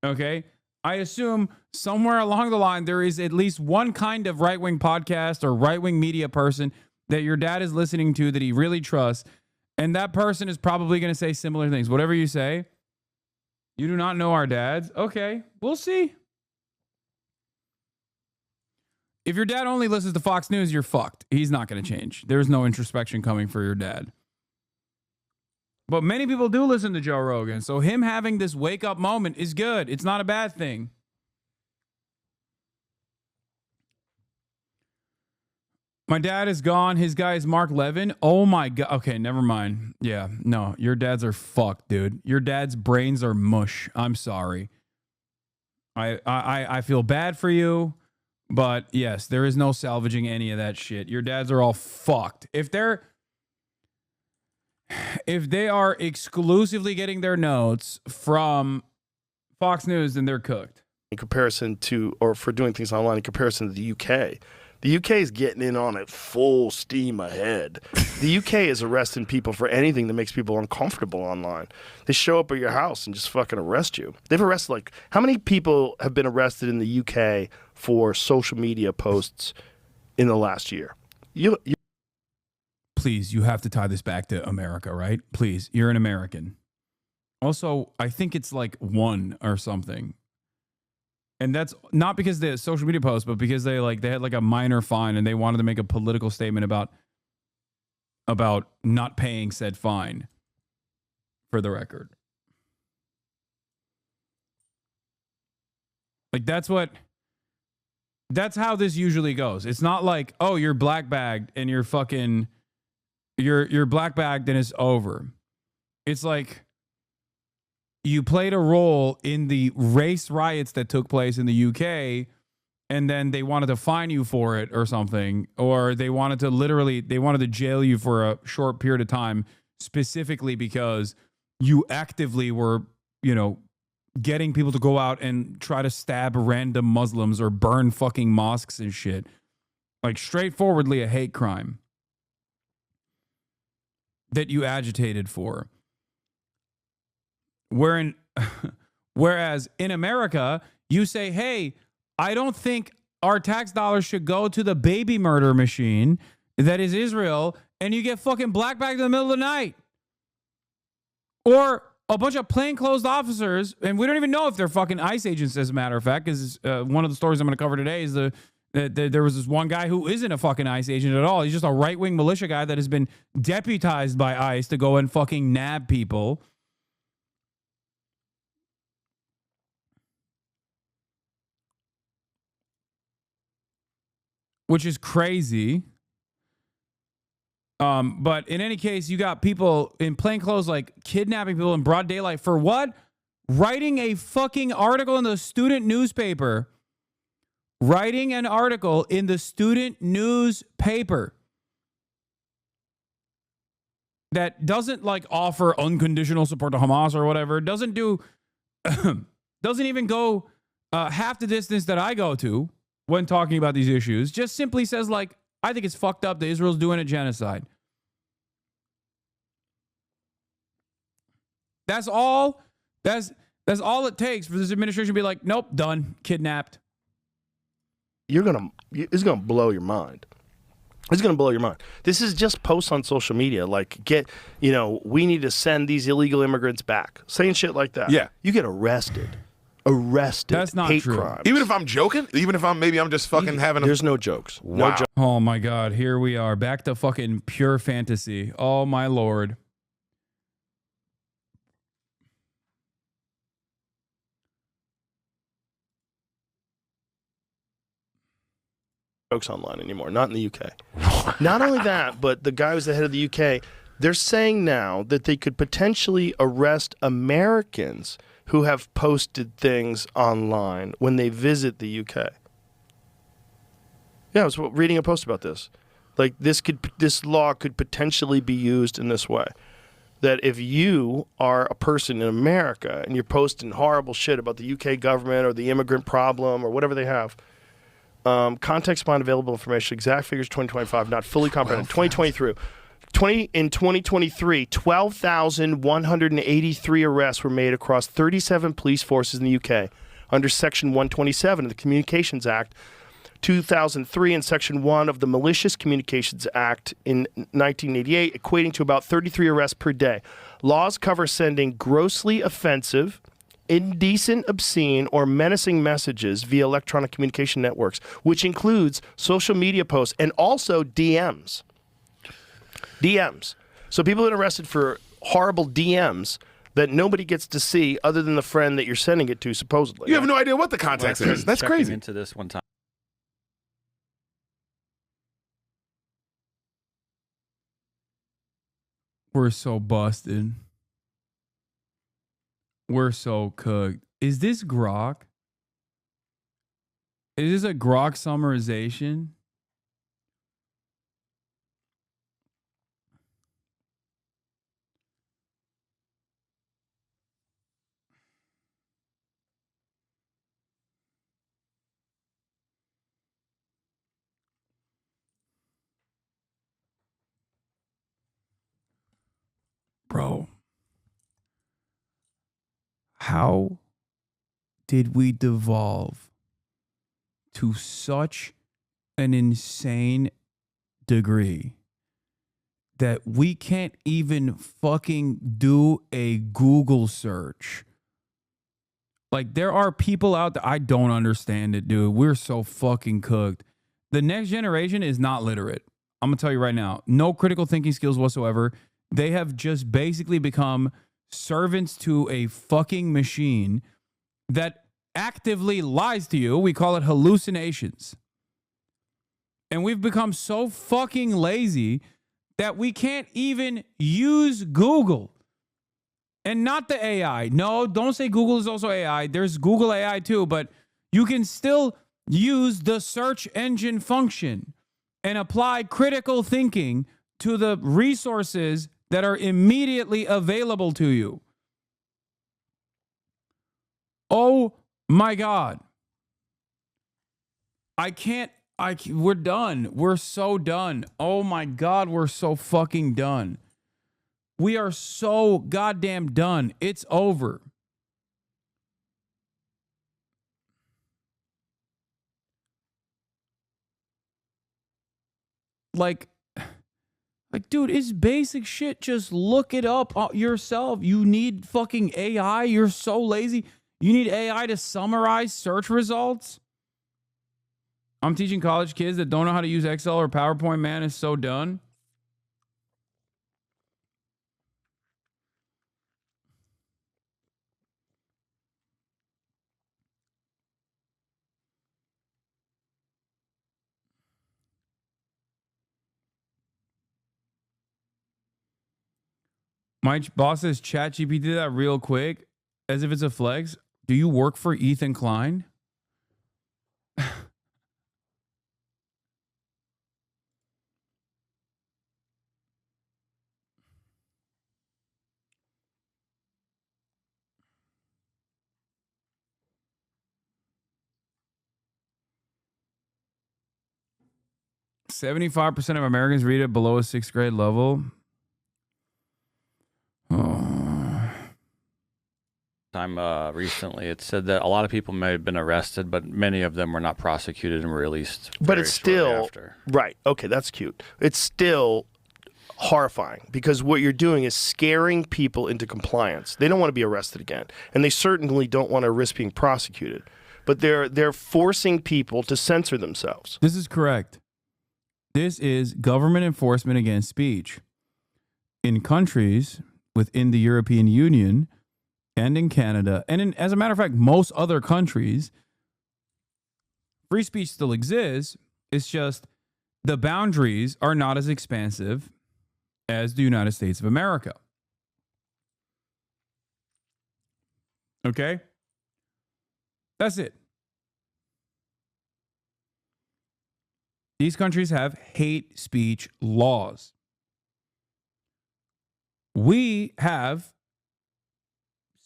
Okay? I assume somewhere along the line, there is at least one kind of right-wing podcast or right-wing media person that your dad is listening to that he really trusts. And that person is probably going to say similar things. Whatever you say, you do not know our dads. Okay, we'll see. If your dad only listens to Fox News, you're fucked. He's not going to change. There's no introspection coming for your dad. But many people do listen to Joe Rogan. So him having this wake-up moment is good. It's not a bad thing. My dad is gone. His guy is Mark Levin. Oh my God. Okay, never mind. Yeah, no, your dads are fucked, dude. Your dad's brains are mush. I'm sorry. I feel bad for you. But yes, there is no salvaging any of that shit. Your dads are all fucked. If they are exclusively getting their notes from Fox News, then they're cooked. In comparison to, or for doing things online, in comparison to the UK. The UK is getting in on it full steam ahead. The UK is arresting people for anything that makes people uncomfortable online. They show up at your house and just fucking arrest you. They've arrested, like, how many people have been arrested in the UK for social media posts in the last year? Please, you have to tie this back to America, right? Please, you're an American. Also, I think it's like 1 or something. And that's not because they social media posts, but because they had like a minor fine and they wanted to make a political statement about not paying said fine, for the record. Like that's how this usually goes. It's not like, oh, you're black bagged and you're black bagged and it's over. It's like you played a role in the race riots that took place in the UK, and then they wanted to fine you for it or something, or they wanted to jail you for a short period of time, specifically because you actively were, getting people to go out and try to stab random Muslims or burn fucking mosques and shit. Like straightforwardly a hate crime that you agitated for. Whereas in America, you say, hey, I don't think our tax dollars should go to the baby murder machine that is Israel, and you get fucking black bagged in the middle of the night. Or a bunch of plainclothes officers, and we don't even know if they're fucking ICE agents, as a matter of fact, because one of the stories I'm going to cover today is that there was this one guy who isn't a fucking ICE agent at all. He's just a right-wing militia guy that has been deputized by ICE to go and fucking nab people. Which is crazy. But in any case, you got people in plain clothes like kidnapping people in broad daylight for what? Writing a fucking article in the student newspaper. Writing an article in the student newspaper that doesn't like offer unconditional support to Hamas or whatever. Doesn't even go half the distance that I go to when talking about these issues just simply says, like, I think it's fucked up that Israel's doing a genocide. That's all. That's all it takes for this administration to be like, nope, done, kidnapped. It's gonna blow your mind. It's gonna blow your mind. This is just posts on social media, like we need to send these illegal immigrants back, saying shit like that. Yeah. You get arrested. That's not hate true. crimes. Even if I'm joking, even if I'm just fucking having a. There's no jokes. Wow. No jokes. Oh my God, here we are, back to fucking pure fantasy. Oh my Lord. Jokes online anymore, not in the UK. Not only that, but the guy who's the head of the UK, they're saying now that they could potentially arrest Americans who have posted things online when they visit the UK. Yeah, I was reading a post about this. Like this law could potentially be used in this way. That if you are a person in America and you're posting horrible shit about the UK government or the immigrant problem or whatever they have, context behind available information, exact figures 2025, not fully comprehended. 2023, 12,183 arrests were made across 37 police forces in the UK under Section 127 of the Communications Act 2003 and Section 1 of the Malicious Communications Act in 1988, equating to about 33 arrests per day. Laws cover sending grossly offensive, indecent, obscene, or menacing messages via electronic communication networks, which includes social media posts and also DMs. DMs. So people have been arrested for horrible DMs that nobody gets to see other than the friend that you're sending it to, supposedly. You have no idea what the context is. That's Checking crazy. into this one time. We're so busted. We're so cooked. Is this grok? Is this a grok summarization? Bro, how did we devolve to such an insane degree that we can't even fucking do a Google search? Like, there are people out there, I don't understand it, dude. We're so fucking cooked. The next generation is not literate. I'm gonna tell you right now, no critical thinking skills whatsoever. They have just basically become servants to a fucking machine that actively lies to you. We call it hallucinations. And we've become so fucking lazy that we can't even use Google. And not the AI. No, don't say Google is also AI. There's Google AI too, but you can still use the search engine function and apply critical thinking to the resources that are immediately available to you. Oh my God. We're done. We're so done. Oh my God, we're so fucking done. We are so goddamn done. It's over. Like, dude, it's basic shit. Just look it up yourself. You need fucking AI. You're so lazy. You need AI to summarize search results. I'm teaching college kids that don't know how to use Excel or PowerPoint. Man, it's so done. My boss says ChatGPT did that real quick, as if it's a flex. Do you work for Ethan Klein? 75% of Americans read it below a 6th grade level. Time recently, it said that a lot of people may have been arrested, but many of them were not prosecuted and were released. But it's still after. right. Okay, that's cute. It's still horrifying because what you're doing is scaring people into compliance. They don't want to be arrested again, and they certainly don't want to risk being prosecuted. But they're forcing people to censor themselves. This is correct. This is government enforcement against speech. In countries within the European Union and in Canada, and as a matter of fact, most other countries, free speech still exists. It's just the boundaries are not as expansive as the United States of America. Okay? That's it. These countries have hate speech laws. We have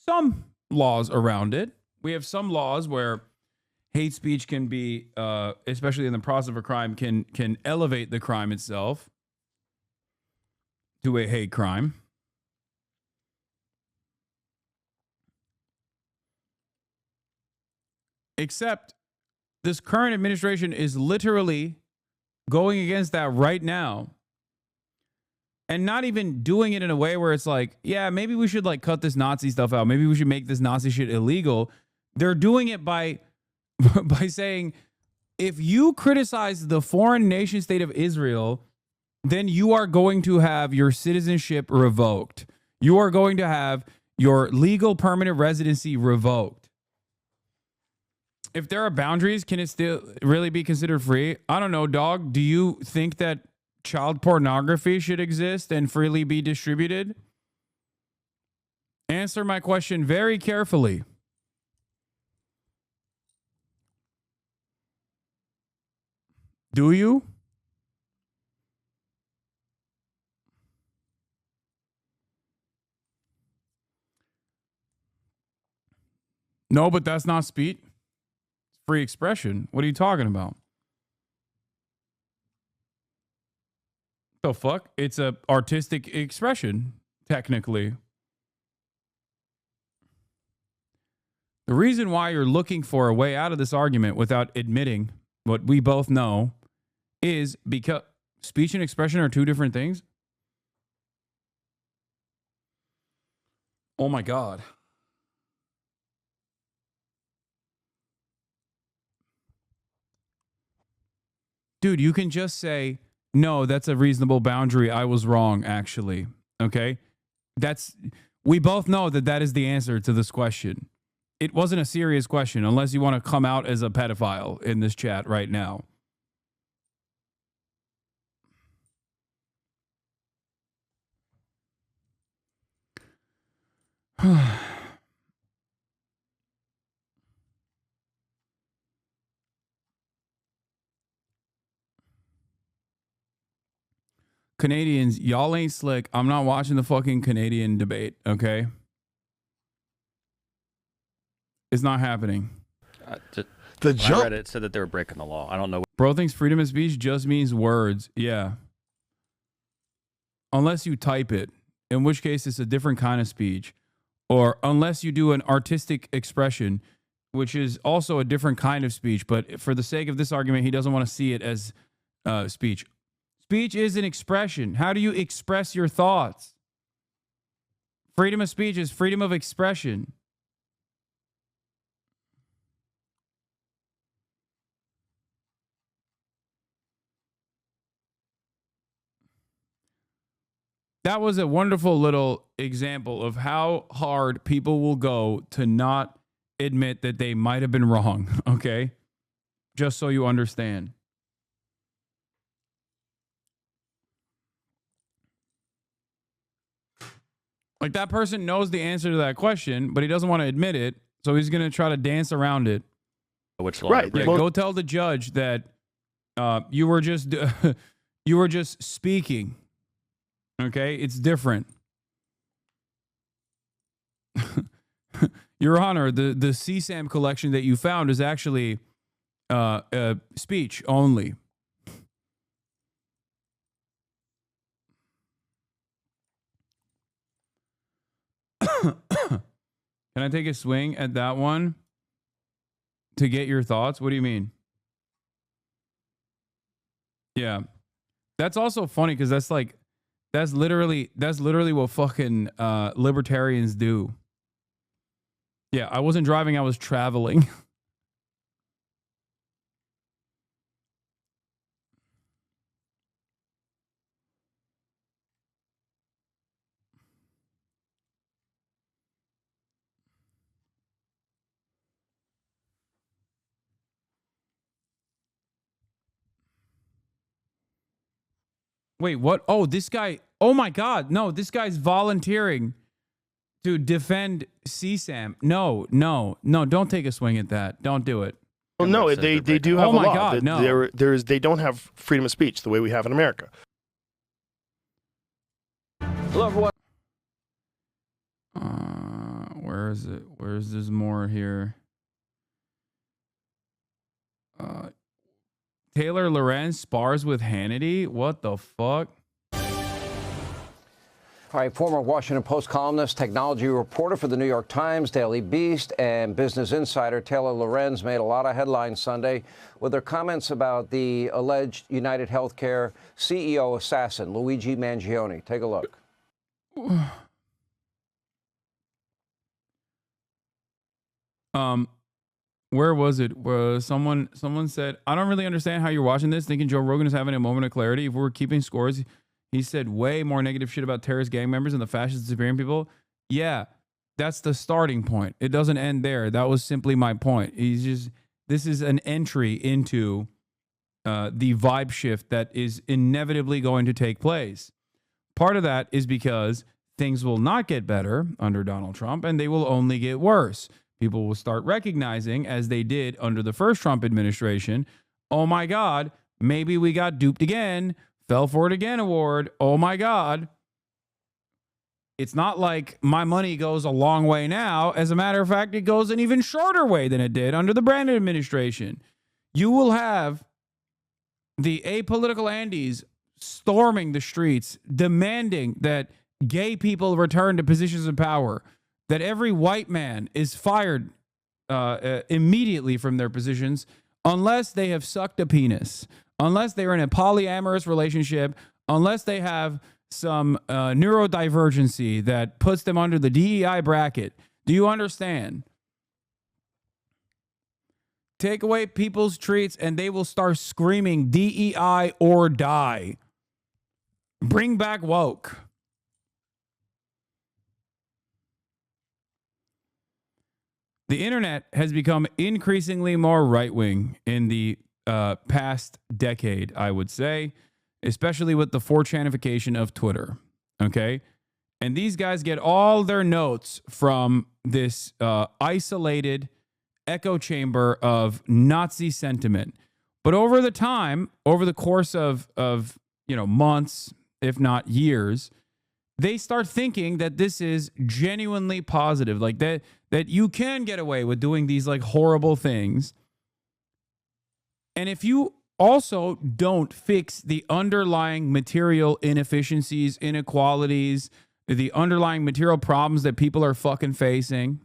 some laws around it. We have some laws where hate speech can be, especially in the process of a crime, can elevate the crime itself to a hate crime. Except this current administration is literally going against that right now. And not even doing it in a way where it's like, yeah, maybe we should like cut this Nazi stuff out. Maybe we should make this Nazi shit illegal. They're doing it by by saying, if you criticize the foreign nation state of Israel, then you are going to have your citizenship revoked. You are going to have your legal permanent residency revoked. If there are boundaries, can it still really be considered free? I don't know, dog. Do you think that child pornography should exist and freely be distributed? Answer my question very carefully. Do you? No, but that's not speech. Free expression. What are you talking about? The fuck? It's a artistic expression, technically. The reason why you're looking for a way out of this argument without admitting what we both know is because speech and expression are two different things. Oh my God. Dude, you can just say, no, that's a reasonable boundary. I was wrong, actually. Okay? We both know that that is the answer to this question. It wasn't a serious question unless you want to come out as a pedophile in this chat right now. Canadians, y'all ain't slick. I'm not watching the fucking Canadian debate, okay? It's not happening. The I jump. read it said that they were breaking the law. I don't know. Bro thinks freedom of speech just means words. Yeah. Unless you type it, in which case it's a different kind of speech. Or unless you do an artistic expression, which is also a different kind of speech. But for the sake of this argument, he doesn't want to see it as speech. Speech is an expression. How do you express your thoughts? Freedom of speech is freedom of expression. That was a wonderful little example of how hard people will go to not admit that they might have been wrong, okay? Just so you understand. Like, that person knows the answer to that question, but he doesn't want to admit it, so he's going to try to dance around it. Which law? Right. Yeah, go tell the judge that you were just you were just speaking. Okay, it's different. Your Honor, the CSAM collection that you found is actually speech only. Can I take a swing at that one to get your thoughts? What do you mean? Yeah. That's also funny because that's literally what fucking libertarians do. Yeah, I wasn't driving, I was traveling. Wait, what? Oh, this guy. Oh my God. No, this guy's volunteering to defend CSAM. No, don't take a swing at that. Don't do it. Well, no, they do have Oh a my law. God, no. They don't have freedom of speech the way we have in America. Hello, everyone. Where is it? Where's there's more here? Taylor Lorenz spars with Hannity? What the fuck? All right, former Washington Post columnist, technology reporter for the New York Times, Daily Beast, and Business Insider, Taylor Lorenz made a lot of headlines Sunday with her comments about the alleged United Healthcare CEO assassin, Luigi Mangione. Take a look. Where was it? Someone said, I don't really understand how you're watching this, thinking Joe Rogan is having a moment of clarity. If we're keeping scores, he said way more negative shit about terrorist gang members and the fascist Siberian people. Yeah, that's the starting point. It doesn't end there. That was simply my point. This is an entry into the vibe shift that is inevitably going to take place. Part of that is because things will not get better under Donald Trump, and they will only get worse. People will start recognizing, as they did under the first Trump administration, oh my God, maybe we got duped again, fell for it again award. Oh my God. It's not like my money goes a long way now. As a matter of fact, it goes an even shorter way than it did under the Brandon administration. You will have the apolitical Andes storming the streets, demanding that gay people return to positions of power, that every white man is fired immediately from their positions unless they have sucked a penis, unless they're in a polyamorous relationship, unless they have some neurodivergency that puts them under the DEI bracket. Do you understand? Take away people's treats and they will start screaming DEI or die. Bring back woke. The internet has become increasingly more right-wing in the past decade, I would say, especially with the 4chanification of Twitter, okay? And these guys get all their notes from this isolated echo chamber of Nazi sentiment. But over the course of months, if not years, they start thinking that this is genuinely positive, like that you can get away with doing these like horrible things. And if you also don't fix the underlying material inefficiencies, inequalities, the underlying material problems that people are fucking facing,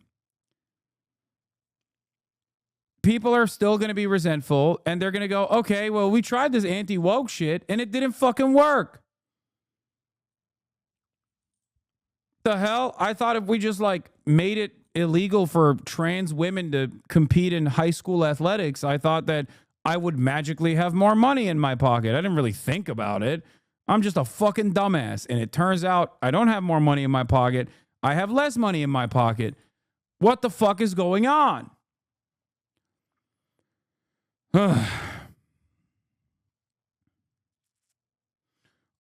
people are still going to be resentful and they're going to go, okay, well, we tried this anti-woke shit and it didn't fucking work. The hell? I thought if we just like made it illegal for trans women to compete in high school athletics, I thought that I would magically have more money in my pocket. I didn't really think about it. I'm just a fucking dumbass. And it turns out I don't have more money in my pocket. I have less money in my pocket. What the fuck is going on?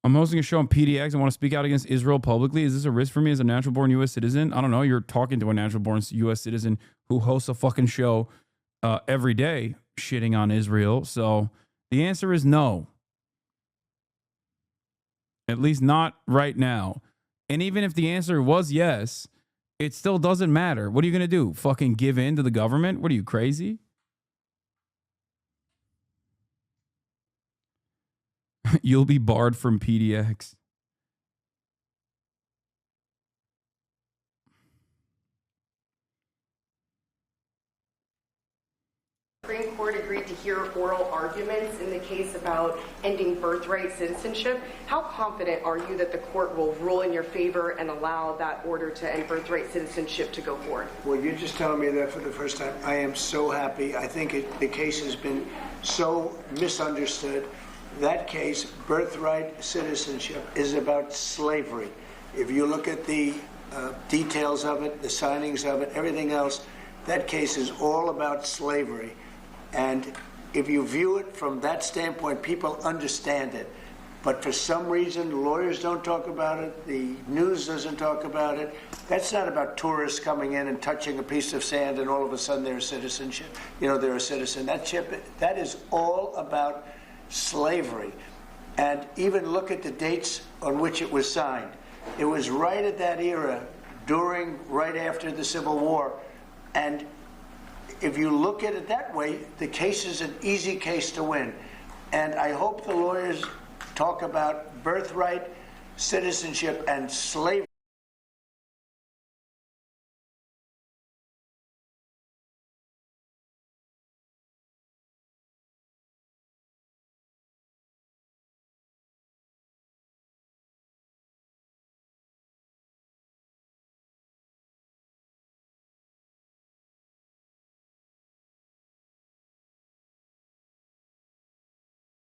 I'm hosting a show on PDX. I want to speak out against Israel publicly. Is this a risk for me as a natural-born U.S. citizen? I don't know. You're talking to a natural-born U.S. citizen who hosts a fucking show every day shitting on Israel. So the answer is no. At least not right now. And even if the answer was yes, it still doesn't matter. What are you going to do? Fucking give in to the government? What are you, crazy? You'll be barred from PDX. Supreme Court agreed to hear oral arguments in the case about ending birthright citizenship. How confident are you that the court will rule in your favor and allow that order to end birthright citizenship to go forward? Well, you're just telling me that for the first time. I am so happy. I think the case has been so misunderstood. That case, birthright citizenship, is about slavery. If you look at the details of it, the signings of it, everything else, that case is all about slavery. And if you view it from that standpoint, people understand it. But for some reason, lawyers don't talk about it, the news doesn't talk about it. That's not about tourists coming in and touching a piece of sand and all of a sudden they're a citizenship. You know, they're a citizen. That is all about slavery. And even look at the dates on which it was signed. It was right at that era, right after the Civil War. And if you look at it that way, the case is an easy case to win. And I hope the lawyers talk about birthright, citizenship, and slavery.